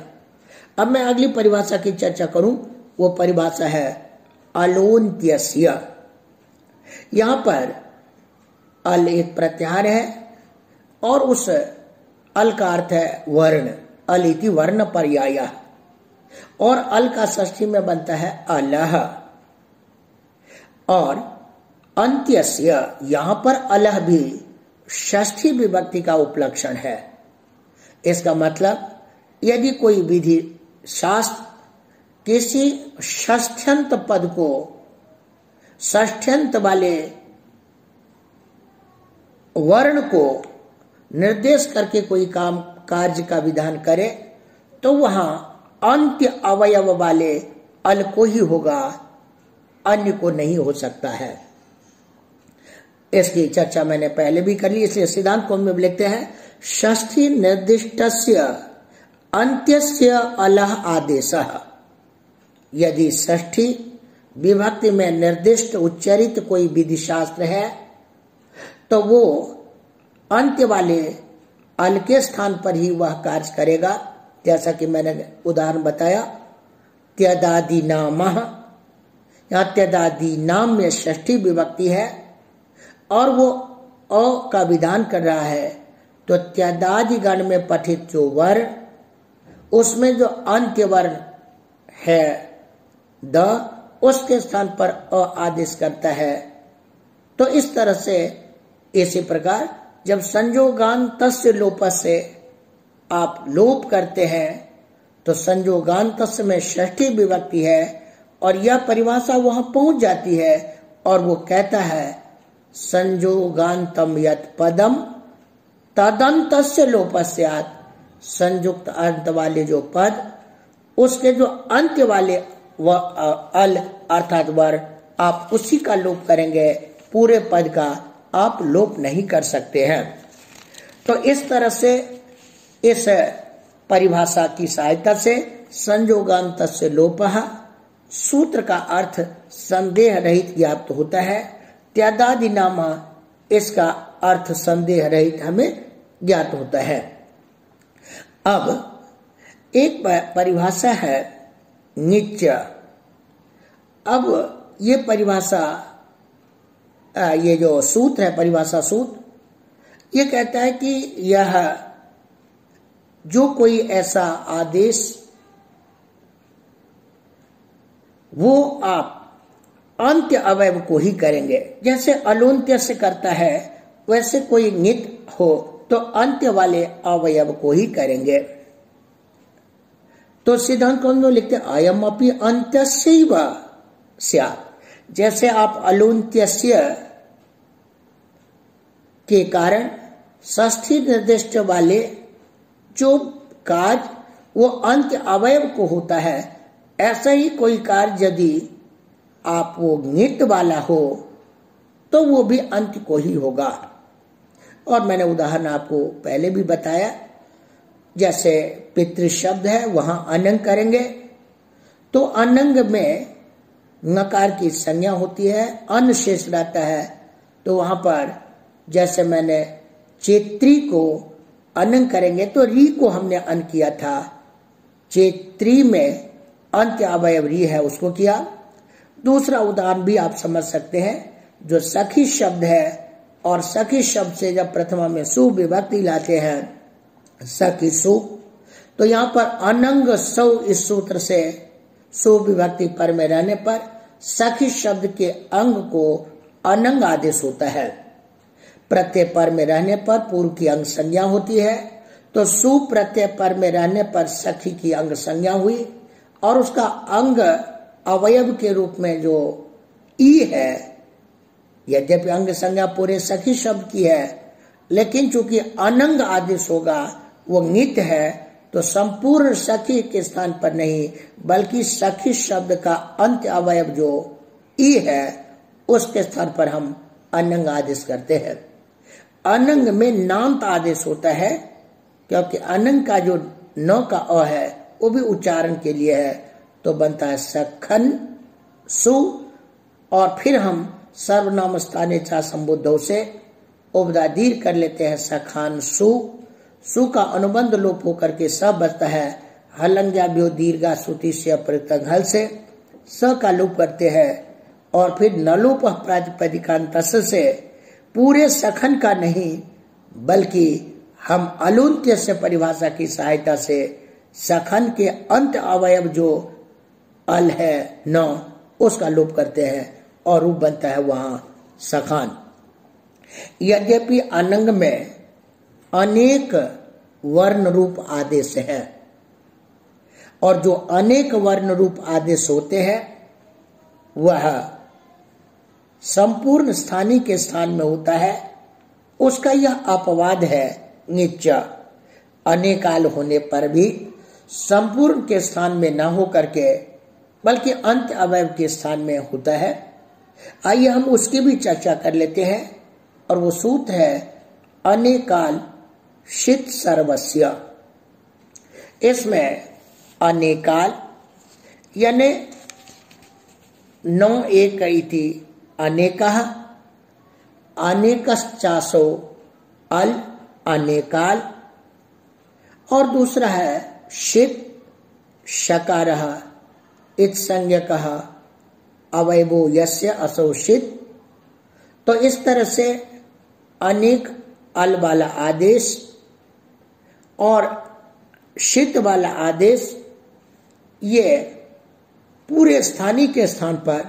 अब मैं अगली परिभाषा की चर्चा करूं, वो परिभाषा है अलोन्त्यस्य। यहां पर अल एक प्रत्याहार है और उस अल का अर्थ है वर्ण, अल इति वर्ण पर्याय, और अल का षष्ठी में बनता है अलह। और अंत्यस्य, यहां पर अलह भी षष्ठी विभक्ति का उपलक्षण है। इसका मतलब यदि कोई विधि शास्त्र किसी षष्ठ्यंत पद को षष्ठ्यंत वाले वर्ण को निर्देश करके कोई काम कार्य का विधान करे तो वहां अंत्य अवयव वाले अल को ही होगा, अन्य को नहीं हो सकता है। इसकी चर्चा मैंने पहले भी कर ली, इसलिए सिद्धांत कौन में लिखते हैं षष्ठी निर्दिष्टस्य अंत्यस्य अलह आदेशः। यदि षष्ठी विभक्ति में निर्दिष्ट उच्चरित कोई विधि शास्त्र है तो वो अंत्य वाले अल के स्थान पर ही वह कार्य करेगा। जैसा कि मैंने उदाहरण बताया, त्यदादि नाम, यहाँ त्यदादि नाम में षष्ठी विभक्ति है और वो अ का विधान कर रहा है, तो त्यदादि गण में पठित जो वर्ण उसमें जो अंत्य वर्ण है द, उसके स्थान पर अ आदेश करता है। तो इस तरह से इसी प्रकार जब संयोगान्तस्य लोपस्य आप लोप करते हैं तो संयोगान्तस्य में षष्ठी विभक्ति है और यह परिभाषा वहां पहुंच जाती है और वो कहता है संयोगान्तम यत् पदम तदन्तस्य लोपस्यात्। संयुक्त अंत वाले जो पद उसके जो अंत्य वाले वह अल अर्थात वर, आप उसी का लोप करेंगे, पूरे पद का आप लोप नहीं कर सकते हैं। तो इस तरह से इस परिभाषा की सहायता से संयोगान्तस्य लोपः सूत्र का अर्थ संदेह रहित ज्ञात होता है। त्यादादि नामा, इसका अर्थ संदेह रहित हमें ज्ञात होता है। अब एक परिभाषा है नित्य। अब ये परिभाषा, ये जो सूत्र है परिभाषा सूत्र, ये कहता है कि यह जो कोई ऐसा आदेश वो आप अंत्य अवयव को ही करेंगे, जैसे अलोन्त्य से करता है वैसे कोई नित हो तो अंत्य वाले अवयव को ही करेंगे। तो सिद्धांत कौन लिखते हैं अयम अपि अंत्यस्यैव स्यात्। जैसे आप अलोन्त्यस्य के कारण षष्ठी निर्दिष्ट वाले जो कार्य वो अंत्य अवयव को होता है, ऐसा ही कोई कार्य यदि आप वो नित्य वाला हो तो वो भी अंत्य को ही होगा। और मैंने उदाहरण आपको पहले भी बताया, जैसे पितृ शब्द है वहां अनंग करेंगे तो अनंग में नकार की संज्ञा होती है, अन्न शेष रहता है तो वहां पर जैसे मैंने चेत्री को अनंग करेंगे तो री को हमने अन किया था, चेत्री में अंत्य अवयव री है उसको किया। दूसरा उदाहरण भी आप समझ सकते हैं, जो सखी शब्द है और सखी शब्द से जब प्रथमा में सु विभक्ति लाते हैं सखी सु, तो यहाँ पर अनंग सौ इस सूत्र से सु विभक्ति पर में रहने पर सखी शब्द के अंग को अनंग आदेश होता है। प्रत्यय पर में रहने पर पूर्व की अंग संज्ञा होती है, तो सु प्रत्यय पर में रहने पर सखी की अंग संज्ञा हुई और उसका अंग अवयव के रूप में जो ई है, यद्यपि अंग संज्ञा पूरे सखी शब्द की है, लेकिन चूंकि अनंग आदेश होगा वो नित्य है, तो संपूर्ण सखी के स्थान पर नहीं बल्कि सखी शब्द का अंत्य अवयव जो ई है उसके स्थान पर हम अनंग आदेश करते हैं। अनंग में नान्त आदेश होता है, क्योंकि अनंग का जो न का अ है वो भी उच्चारण के लिए है, तो बनता है सखन सु, और फिर हम सर्वनाम स्थाने चा संबुद्धों से उपदादीर कर लेते हैं सखान सु। सु का अनुबंध लोप होकर के स बचता है, हलंग्या ब्यो दीर्घा श्रुति से अपृतंग हल से स का लोप करते हैं, और फिर नलोप प्रातिपदिकांत से पूरे सखन का नहीं बल्कि हम अलुंत्य से परिभाषा की सहायता से सखन के अंत अवयव जो अल है न उसका लोप करते हैं और रूप बनता है वहां सखान। यद्यपि अनंग में अनेक वर्ण रूप आदेश है, और जो अनेक वर्ण रूप आदेश होते हैं वह संपूर्ण स्थानीय के स्थान में होता है, उसका यह अपवाद है नित्य। अनेकाल होने पर भी संपूर्ण के स्थान में न हो करके बल्कि अंत अवयव के स्थान में होता है। आइए हम उसकी भी चर्चा कर लेते हैं, और वो सूत्र है अनेकाल शित सर्वस्य। इसमें अनेकाल यानी नौ एक इति अनेकः, अनेकश्चासो अल अनेकाल, और दूसरा है शित शकारः इत्संज्ञकः अवयवो यस्य असौ शित। तो इस तरह से अनेक अल वाला आदेश और शित वाला आदेश ये पूरे स्थानीय के स्थान पर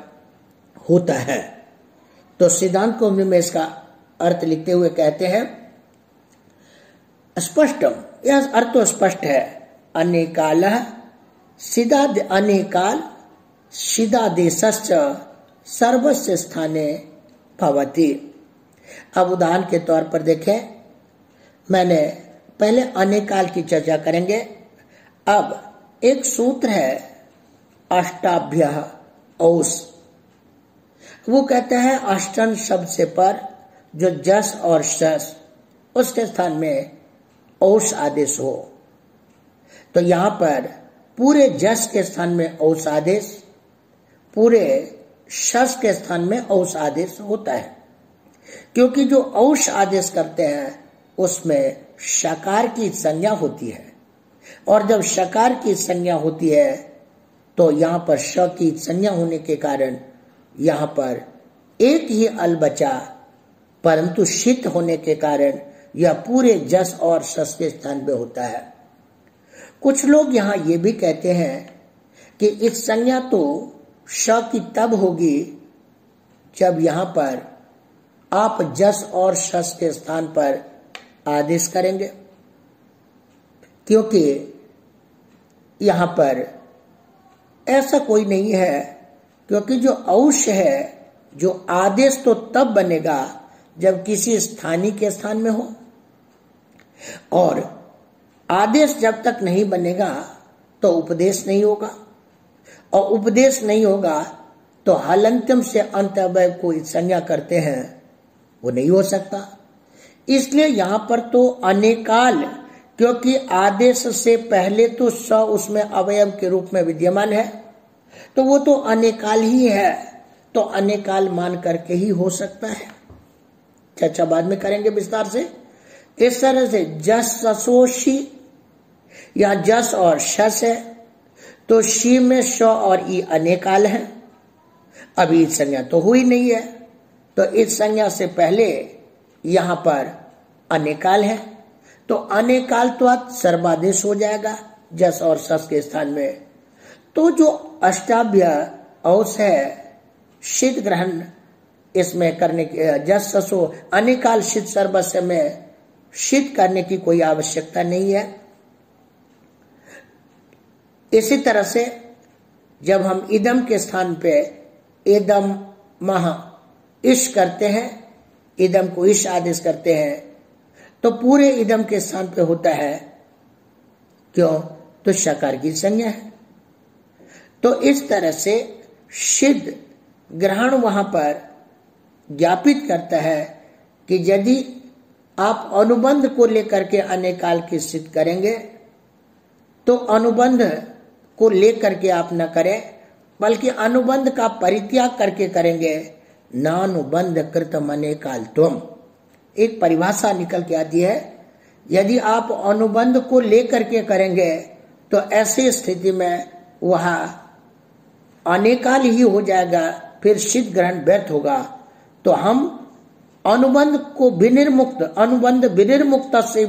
होता है। तो सिद्धांत कौमुदी में इसका अर्थ लिखते हुए कहते हैं स्पष्टम, यह अर्थ तो स्पष्ट है, अनेकालः सिदा अनेकाल सिदादेशश्च सर्वस्य स्थाने भवति। अब उदाहरण के तौर पर देखें, मैंने पहले अनेकाल की चर्चा करेंगे। अब एक सूत्र है अष्टाभ्यः औस, वो कहता है अष्टन शब्द से पर जो जस और शस उसके स्थान में औस आदेश हो, तो यहां पर पूरे जस के स्थान में औस आदेश, पूरे शस के स्थान में औस आदेश होता है, क्योंकि जो औस आदेश करते हैं उसमें शकार की संज्ञा होती है, और जब शकार की संज्ञा होती है तो यहाँ पर श की संज्ञा होने के कारण यहाँ पर एक ही अल बचा, परंतु शित होने के कारण यह पूरे जस और शस के स्थान पे होता है। कुछ लोग यहाँ ये भी कहते हैं कि इस संज्ञा तो श की तब होगी जब यहाँ पर आप जस और शस के स्थान पर आदेश करेंगे, क्योंकि यहाँ पर ऐसा कोई नहीं है, क्योंकि जो औश है, जो आदेश तो तब बनेगा जब किसी स्थानीय के स्थान में हो, और आदेश जब तक नहीं बनेगा तो उपदेश नहीं होगा, और उपदेश नहीं होगा तो हलंत्यम से अंत अवयव को संज्ञा करते हैं वो नहीं हो सकता। इसलिए यहां पर तो अनेकाल, क्योंकि आदेश से पहले तो स उसमें अवयव के रूप में विद्यमान है, तो वो तो अनेकाल ही है, तो अनेकाल मान करके ही हो सकता है। चर्चा बाद में करेंगे विस्तार से। इस तरह से जस ससोशी, या जस और शस है, तो शी में श और ई अनेकाल है। अभी इस संज्ञा तो हुई नहीं है, तो इस संज्ञा से पहले यहां पर अनेकाल है, तो अनेकाल तो सर्वादेश हो जाएगा जस और सस के स्थान में। तो जो अष्टाभ्य औस है शीत ग्रहण इसमें करने की, जस ससो अनेकाल शीत सर्वस्व में शीत करने की कोई आवश्यकता नहीं है। इसी तरह से जब हम इदम के स्थान पे इदम मह इश करते हैं, इदम को इश आदेश करते हैं, तो पूरे इदम के स्थान पे होता है, क्यों? तो शकार की संज्ञा है। तो इस तरह से सिद्ध ग्रहण वहां पर ज्ञापित करता है कि यदि आप अनुबंध को लेकर के अनेकाल की सिद्ध करेंगे तो अनुबंध को लेकर के आप न करें, बल्कि अनुबंध का परित्याग करके करेंगे। नानुबंध कृतम अनेकाल तुम, एक परिभाषा निकल के आती है। यदि आप अनुबंध को लेकर के करेंगे तो ऐसी स्थिति में वह अनेकाल ही हो जाएगा, फिर सिद्ध ग्रहण व्यर्थ होगा। तो हम अनुबंध को विनिर्मुक्त, अनुबंध विनिर्मुक्त से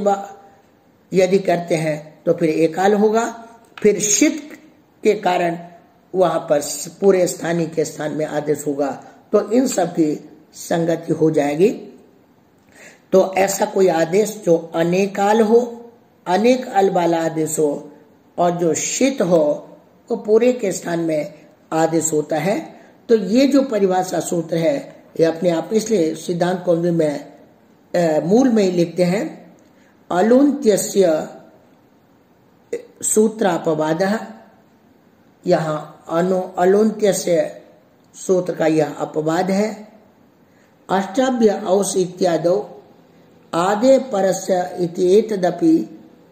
यदि करते हैं तो फिर एकाल होगा, फिर सिद्ध के कारण वहां पर पूरे स्थानीय के स्थान में आदेश होगा, तो इन सब की संगति हो जाएगी। तो ऐसा कोई आदेश जो अनेकाल हो, अनेक अल वाला आदेश हो, और जो शीत हो वो पूरे के स्थान में आदेश होता है। तो ये जो परिभाषा सूत्र है ये अपने आप, इसलिए सिद्धांत कौमुदी में मूल में ही लिखते हैं अलुन्त्यस्य सूत्रापवादः। यहाँ अलुन्त्यस्य सूत्र का यह अपवाद है। अष्टाभ्य औस इत्यादौ आदे परस्य इति एतदपि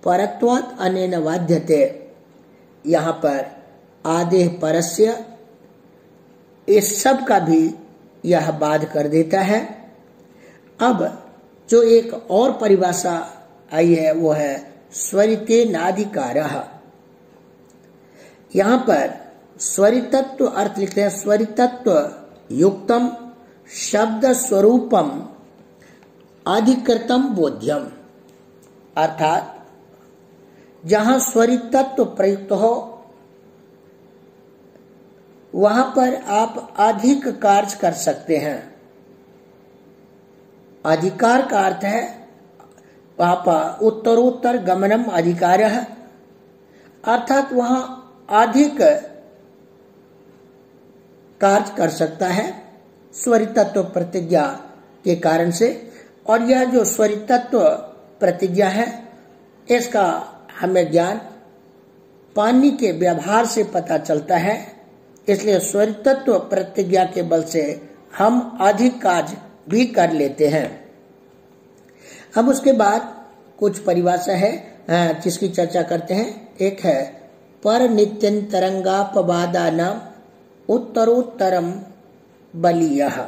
परत्वात् अनेन बाध्यते। यहाँ पर आदे परस्य इस सब का भी यह बाध कर देता है। अब जो एक और परिभाषा आई है वो है स्वरिते नाधिकारः। यहाँ पर स्वरितत्व अर्थ लिखते हैं स्वरितत्व युक्तम शब्द स्वरूपम अधिकृतम बोध्यम, अर्थात जहां स्वरितत्व प्रयुक्त हो वहां पर आप अधिक कार्य कर सकते हैं। अधिकार का अर्थ है वहां पर उत्तरोत्तर गमनम अधिकारः, अर्थात वहां अधिक कार्य कर सकता है स्वरितत्व प्रतिज्ञा के कारण से। और यह जो स्वरितत्व प्रतिज्ञा है इसका हमें ज्ञान पानी के व्यवहार से पता चलता है, इसलिए स्वरितत्व प्रतिज्ञा के बल से हम अधिक कार्य भी कर लेते हैं। अब उसके बाद कुछ परिभाषा है जिसकी चर्चा करते हैं। एक है पर नित्यंतरंगापवादानाम उत्तरोत्तरम बलीयः।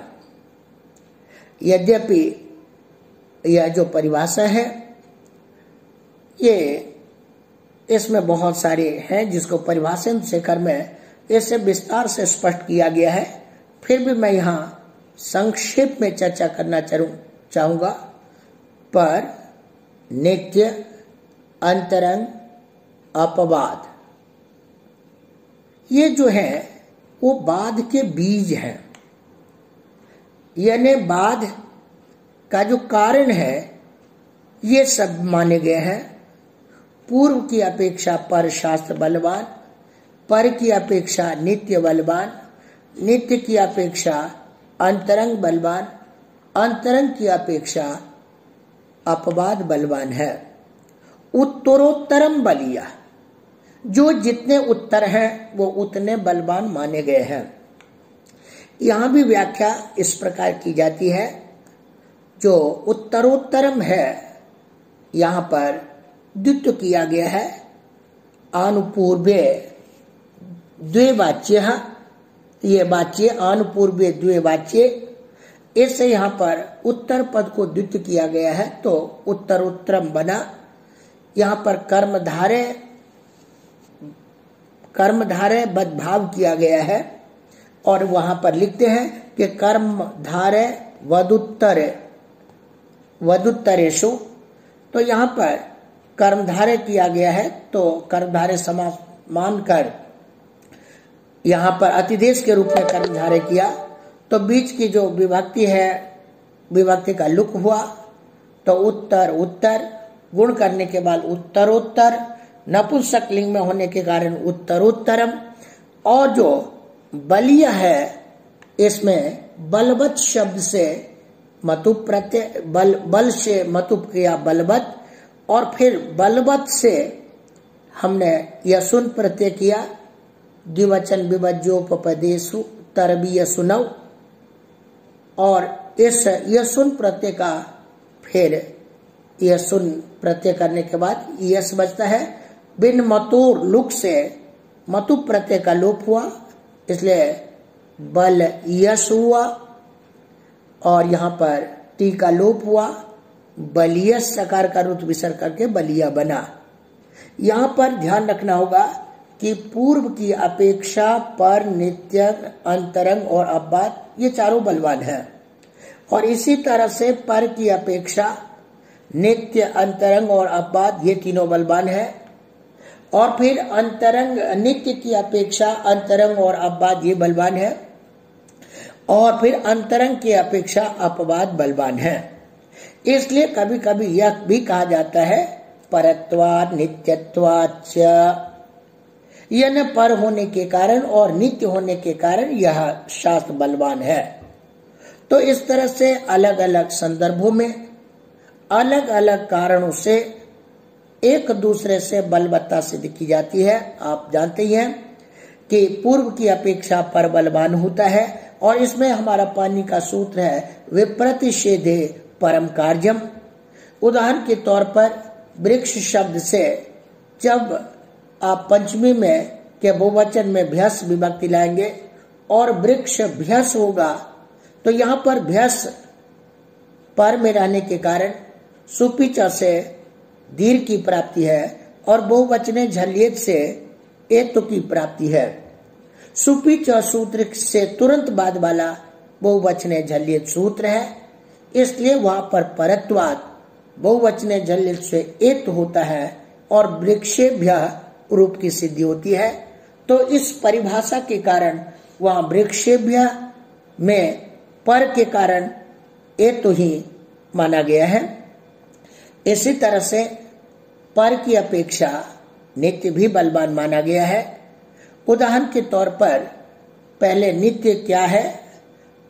यद्यपि यह जो परिभाषा है ये इसमें बहुत सारे हैं जिसको परिभाषण शेखर में इसे विस्तार से स्पष्ट किया गया है, फिर भी मैं यहाँ संक्षेप में चर्चा करना चाहूंगा। पर नित्य अंतरंग अपवाद ये जो है वो बाध के बीज हैं, यानी बाध का जो कारण है ये सब माने गए हैं। पूर्व की अपेक्षा पर शास्त्र बलवान, पर की अपेक्षा नित्य बलवान, नित्य की अपेक्षा अंतरंग बलवान, अंतरंग की अपेक्षा अपवाद बलवान है। उत्तरोत्तरम बलिया, जो जितने उत्तर हैं वो उतने बलवान माने गए हैं। यहां भी व्याख्या इस प्रकार की जाती है, जो उत्तरोत्तरम है यहां पर द्वित्व किया गया है। आनुपूर्वे द्वे वाच्य, ये वाच्य आनुपूर्वे द्वे वाच्य इससे यहाँ पर उत्तर पद को द्वित्व किया गया है तो उत्तर उत्तरम बना। यहाँ पर कर्मधारय बदभाव किया गया है और वहां पर लिखते हैं कि कर्मधारय वदुत्तरेषु। तो यहाँ पर कर्मधारय किया गया है तो कर्मधारय समास मानकर यहाँ पर अतिदेश के रूप में कर्मधारय किया तो बीच की जो विभक्ति है विभक्ति का लुक हुआ तो उत्तर उत्तर, गुण करने के बाद उत्तरोत्तर, नपुंसक लिंग में होने के कारण उत्तरोत्तरम। और जो बलिया है इसमें बलवत शब्द से मतुप प्रत्यय, बल से मतुप किया बलवत और फिर बलवत से हमने यसुन प्रत्यय किया, द्विवचन विभज्योपपदेशु तरबीय सुनव। और इस यसुन प्रत्यय का फिर यसुन प्रत्यय करने के बाद यस बचता है। बिन मतूर लुक से मतु प्रत्यय का लोप हुआ इसलिए बल यस हुआ और यहाँ पर टी का लोप हुआ, बलियस सकार का रुत विसर्ग करके बलिया बना। यहाँ पर ध्यान रखना होगा कि पूर्व की अपेक्षा पर, नित्य, अंतरंग और अपवाद ये चारों बलवान हैं और इसी तरह से पर की अपेक्षा नित्य, अंतरंग और अपवाद ये तीनों बलवान है और फिर अंतरंग नित्य की अपेक्षा अंतरंग और अपवाद ये बलवान है और फिर अंतरंग की अपेक्षा अपवाद बलवान है। इसलिए कभी कभी यह भी कहा जाता है परत्वात् नित्यत्वाच्च, यह पर होने के कारण और नित्य होने के कारण यह शास्त्र बलवान है। तो इस तरह से अलग अलग संदर्भों में अलग अलग कारणों से एक दूसरे से बलवत्ता सिद्ध की जाती है। आप जानते ही हैं कि पूर्व की अपेक्षा पर बलवान होता है और इसमें हमारा पानी का सूत्र है विप्रतिषेधे परम कार्यम। उदाहरण के तौर पर वृक्ष शब्द से जब आप पंचमी में के बहुवचन में भ्यस विभक्ति लाएंगे और वृक्ष भ्यस होगा तो यहाँ पर भ्यस पर में रहने के कारण सुपिच से दीर्घ की प्राप्ति है और बहुवचने झल्येत से एतु की प्राप्ति है। सुपिच सूत्र से तुरंत बाद वाला बहुवचने झल्येत सूत्र है इसलिए वहां पर परत्वात् बहुवचने झल्येत से एत होता है और वृक्षेभ्य रूप की सिद्धि होती है। तो इस परिभाषा के कारण वहां वृक्षेभ्य में पर के कारण एतु ही माना गया है। इसी तरह से पर की अपेक्षा नित्य भी बलवान माना गया है। उदाहरण के तौर पर पहले नित्य क्या है,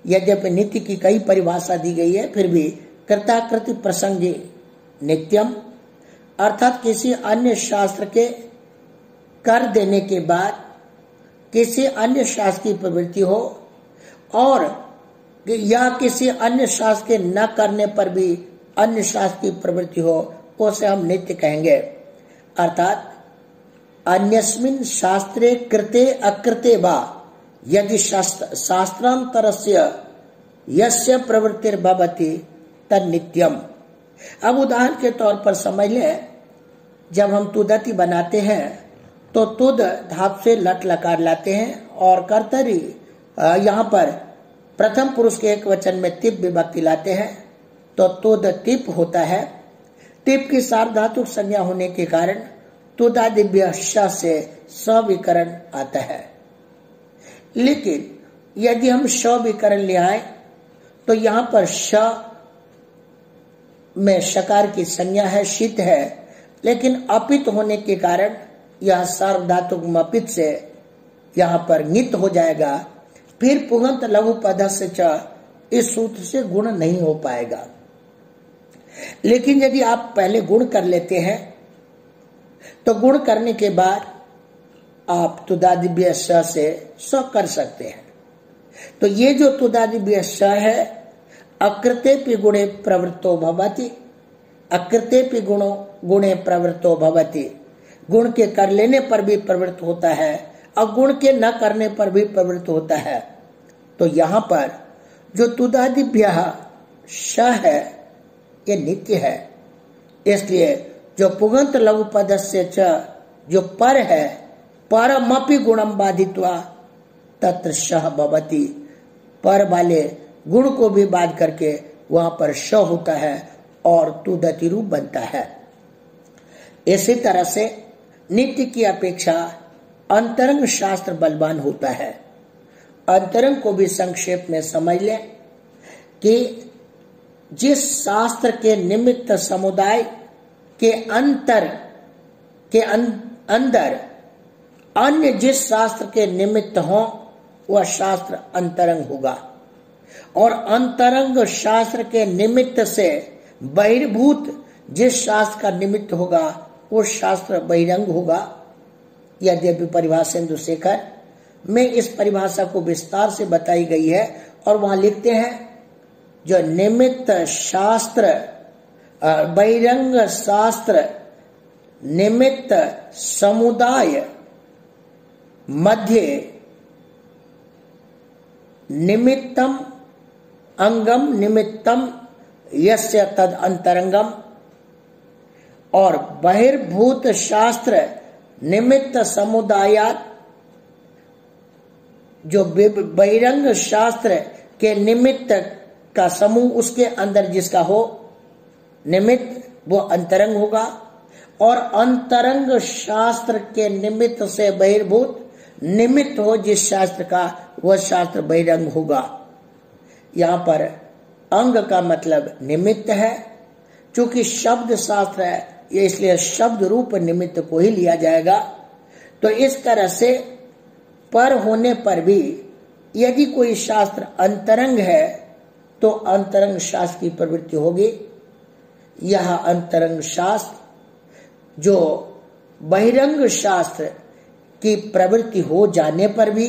यद्यपि नित्य की कई परिभाषा दी गई है फिर भी कृताकृति प्रसंगी नित्यम अर्थात किसी अन्य शास्त्र के कर देने के बाद किसी अन्य शास्त्र की प्रवृत्ति हो और या किसी अन्य शास्त्र के न करने पर भी अन्य शास्त्र की प्रवृत्ति हो उसे हम नित्य कहेंगे। अर्थात अन्यस्मिन् शास्त्रे कृते अकृते वा यदि शास्त्रांतरस्य यस्य प्रवृत्तिर्भवति तन्नित्यम। अब उदाहरण के तौर पर समझ लें जब हम तुदति बनाते हैं तो तुद धाप से लट लकार लाते हैं और कर्तरी यहाँ पर प्रथम पुरुष के एक वचन में तिप विभक्ति लाते हैं तो तुद तिप होता है। तिप की सार्वधातुक संज्ञा होने के कारण तुदादिभ्य श से सविकरण आता है। लेकिन यदि हम श विकरण ले आए तो यहाँ पर श में शकार की संज्ञा है, शीत है, लेकिन अपित होने के कारण यह सार्वधातुक मपित से यहाँ पर नित हो जाएगा। फिर पुगंत लघु पदस्य च इस सूत्र से गुण नहीं हो पाएगा। लेकिन यदि आप पहले गुण कर लेते हैं तो गुण करने के बाद आप तुदादिभ्य स से स कर सकते हैं। तो ये जो तुदादिभ्य स है अकृतेपि गुणे प्रवृत्तो भवति, अकृतेपि गुणे प्रवृत्तो भवति, गुण के कर लेने पर भी प्रवृत्त होता है और गुण के न करने पर भी प्रवृत्त होता है। तो यहाँ पर जो तुदादिभ्य श है ये नित्य है, इसलिए जो पुगंत लघु पदस्य च जो पर है, परमपि गुणम बाधित्वा तत्र शह भवति, पर वाले गुण को भी बाध करके वहां पर श होता है और तुदति रूप बनता है। इसी तरह से नित्य की अपेक्षा अंतरंग शास्त्र बलवान होता है। अंतरंग को भी संक्षेप में समझ लें कि जिस शास्त्र के निमित्त समुदाय के अंदर अन्य जिस शास्त्र के निमित्त हो वह शास्त्र अंतरंग होगा, और अंतरंग शास्त्र के निमित्त से बहिर्भूत जिस शास्त्र का निमित्त होगा वो शास्त्र बहिरंग होगा। यद्यपि परिभाषा इंदुशेखर में इस परिभाषा को विस्तार से बताई गई है, और वहां लिखते हैं जो निमित्त शास्त्र बहिरंग शास्त्र निमित्त समुदाय मध्य निमित्तम अंगम निमित्तम यस्य तद अंतरंगम, और बहिर्भूत शास्त्र निमित्त समुदायात जो बहिरंग शास्त्र के निमित्त का समूह उसके अंदर जिसका हो निमित्त वो अंतरंग होगा, और अंतरंग शास्त्र के निमित्त से बहिर्भूत निमित्त हो जिस शास्त्र का वह शास्त्र बहिरंग होगा। यहाँ पर अंग का मतलब निमित्त है, चूंकि शब्द शास्त्र है ये इसलिए शब्द रूप निमित्त को ही लिया जाएगा। तो इस तरह से पर होने पर भी यदि कोई शास्त्र अंतरंग है तो अंतरंग शास्त्र की प्रवृत्ति होगी। यह अंतरंग शास्त्र जो बहिरंग शास्त्र की प्रवृत्ति हो जाने पर भी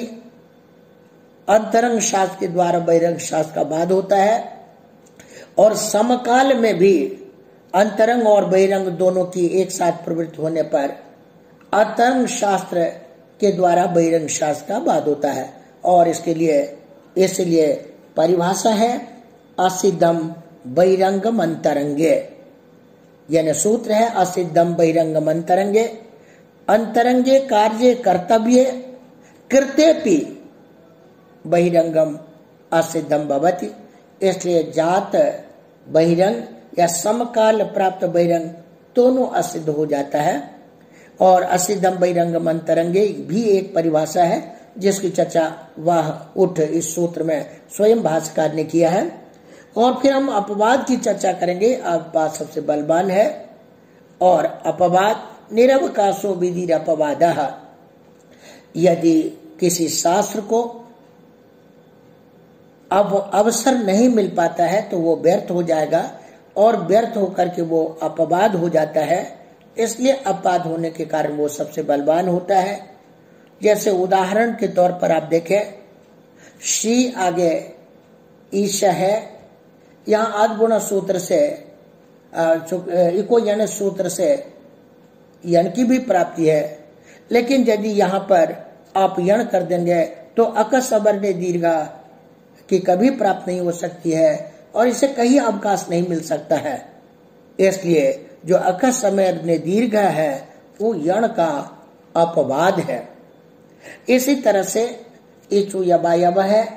अंतरंग शास्त्र के द्वारा बहिरंग शास्त्र का बाध होता है, और समकाल में भी अंतरंग और बहिरंग दोनों की एक साथ प्रवृत्ति होने पर अंतरंग शास्त्र के द्वारा बहिरंग शास्त्र का बाध होता है। और इसलिए परिभाषा है असिद्धम बहिरंगम अंतरंगे, यानी सूत्र है असिद्धम बहिरंगम अंतरंगे, अंतरंगे कार्य कर्तव्य कृतेपि बहिरंगम असिद्धम भवति। इसलिए जात बहिरंग या समकाल प्राप्त बहिरंग दोनों असिद्ध हो जाता है। और असिद्धम बहिरंगम अंतरंगे भी एक परिभाषा है जिसकी चर्चा वह उठ इस सूत्र में स्वयं भाष्यकार ने किया है। और फिर हम अपवाद की चर्चा करेंगे। अपवाद सबसे बलवान है, और अपवाद निरवकाशो विधि अपवादः, यदि किसी शास्त्र को अब अवसर नहीं मिल पाता है तो वो व्यर्थ हो जाएगा, और व्यर्थ होकर के वो अपवाद हो जाता है। इसलिए अपवाद होने के कारण वो सबसे बलवान होता है। जैसे उदाहरण के तौर पर आप देखें, शी आगे ईश है, यहाँ आद्गुण सूत्र से इको यण सूत्र से यण की भी प्राप्ति है, लेकिन यदि यहाँ पर आप यण कर देंगे तो अकस अवर्ण दीर्घा की कभी प्राप्त नहीं हो सकती है, और इसे कहीं अवकाश नहीं मिल सकता है। इसलिए जो अकस अवर्ण दीर्घ है वो यण का अपवाद है। इसी तरह से एचो यवायव है,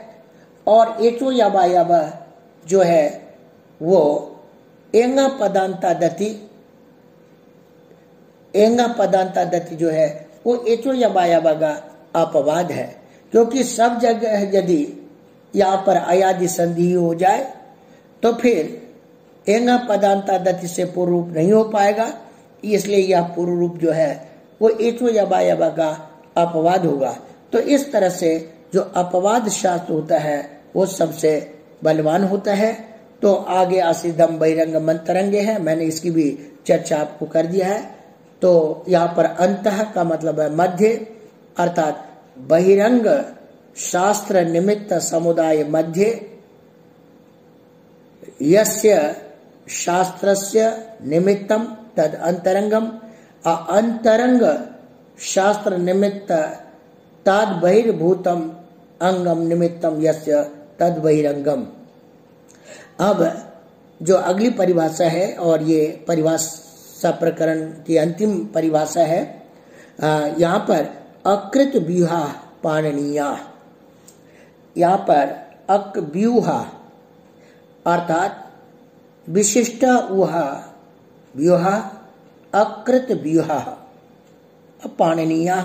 और एचो यवायव जो है वो एंगा पदांता दति जो है वो एचो यवायव का अपवाद है, क्योंकि सब जगह यदि यहाँ पर अयादि संधि हो जाए तो फिर एंगा पदांता दति से पूर्व रूप नहीं हो पाएगा। इसलिए यह पूर्व रूप जो है वो एचो यवायव का अपवाद होगा। तो इस तरह से जो अपवाद शास्त्र होता है वो सबसे बलवान होता है। तो आगे असिद्धम बहिरंगम अंतरंगे है, मैंने इसकी भी चर्चा आपको कर दिया है। तो यहाँ पर अंतः का मतलब है मध्य, अर्थात बहिरंग शास्त्र निमित्त समुदाय मध्य यस्य शास्त्रस्य निमित्तम तद अंतरंगम, अंतरंग शास्त्र निमित्त तद बहिर्भूतम अंगम निमित्तम यस्य तद बहिरंगम। अब जो अगली परिभाषा है, और ये परिभाषा प्रकरण की अंतिम परिभाषा है, यहाँ पर अकृत व्यूहा पाणनीया। यहाँ पर अक व्यूहा अर्थात विशिष्ट ऊहा व्यूहा अकृत व्यूहा पाणनीया।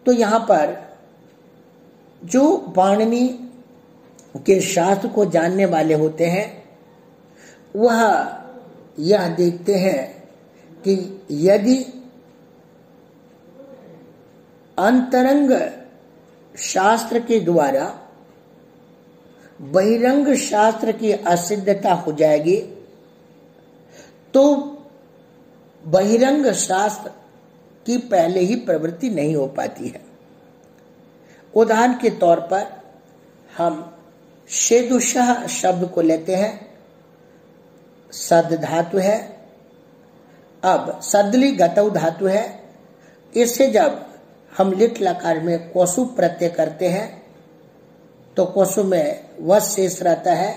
तो यहाँ पर जो पाणिनि के शास्त्र को जानने वाले होते हैं वह यह देखते हैं कि यदि अंतरंग शास्त्र के द्वारा बहिरंग शास्त्र की असिद्धता हो जाएगी तो बहिरंग शास्त्र की पहले ही प्रवृत्ति नहीं हो पाती है। उदाहरण के तौर पर हम शेदुषः शब्द को लेते हैं, सद धातु है, अब सदली गतौ धातु है। इससे जब हम लिट लकार में कोसु प्रत्यय करते हैं तो कोसु में वस शेष रहता है,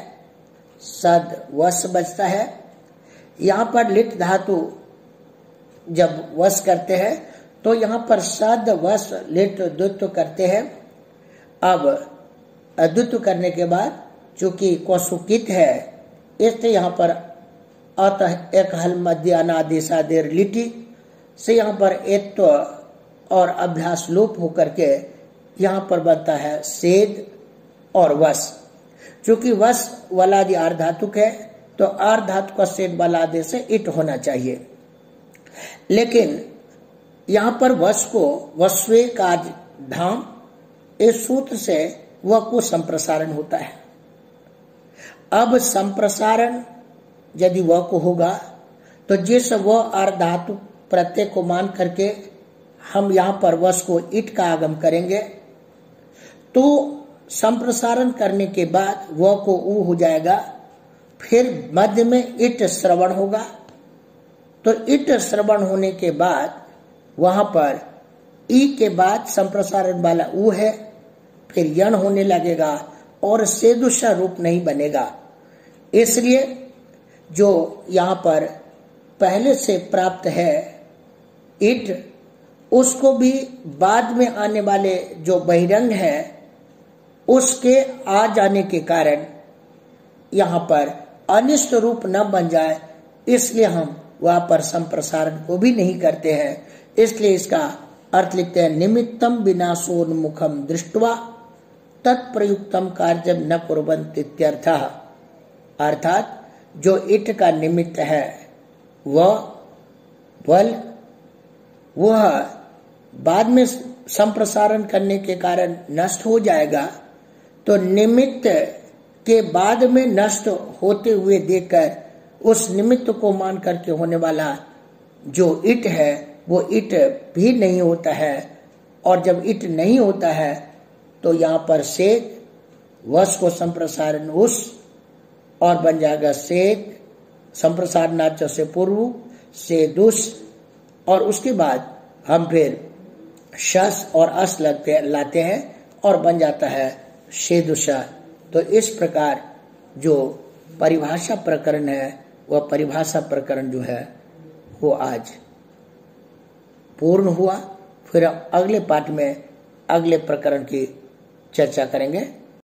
सद वस बचता है। यहाँ पर लिट धातु जब वस करते हैं तो यहाँ पर सद वस लिट द्वित्व करते हैं। अब द्वित्व करने के बाद चूंकि कोसुकित है इसलिए यहाँ पर अतः एक हल मध्य अनादेशादेर लिटी से यहाँ पर एत्व और अभ्यास लोप होकर के यहाँ पर बनता है सेद और वस। चूंकि वस वलादि आर्धातुक है तो आर्धातुक का सेद वलादि से इट होना चाहिए, लेकिन यहाँ पर वस को वस्वे का धाम इस सूत्र से वह को संप्रसारण होता है। अब संप्रसारण यदि वह को होगा तो जिस वह आर्धातु प्रत्यय को मान करके हम यहाँ पर वस को इट का आगम करेंगे तो संप्रसारण करने के बाद वह को ऊ हो जाएगा, फिर मध्य में इट श्रवण होगा। तो इट श्रवण होने के बाद वहां पर ई के बाद संप्रसारण वाला ऊ है, फिर यण होने लगेगा और सेदुषा रूप नहीं बनेगा। इसलिए जो यहाँ पर पहले से प्राप्त है इट, उसको भी बाद में आने वाले जो बहिरंग है उसके आ जाने के कारण यहाँ पर अनिष्ट रूप न बन जाए, इसलिए हम वहां पर संप्रसारण को भी नहीं करते हैं। इसलिए इसका अर्थ लिखते हैं निमित्तम विनाशोन्मुखम दृष्ट्वा तत्प्रयुक्तम कार्यम न कुर्वन्ति इत्यर्थः। अर्थात जो इट का निमित्त है वह बल वह बाद में संप्रसारण करने के कारण नष्ट हो जाएगा, तो निमित्त के बाद में नष्ट होते हुए देखकर उस निमित्त को मान करके होने वाला जो इट है वो इट भी नहीं होता है। और जब इट नहीं होता है तो यहाँ पर सेद वस को संप्रसारण उस और बन जाएगा सेद संप्रसारणाच से पूर्व सेदुस, और उसके बाद हम फिर शस और अस लाते हैं और बन जाता है शेदुषा। तो इस प्रकार जो परिभाषा प्रकरण है वह परिभाषा प्रकरण जो है वो आज पूर्ण हुआ। फिर अगले पाठ में अगले प्रकरण की चर्चा करेंगे।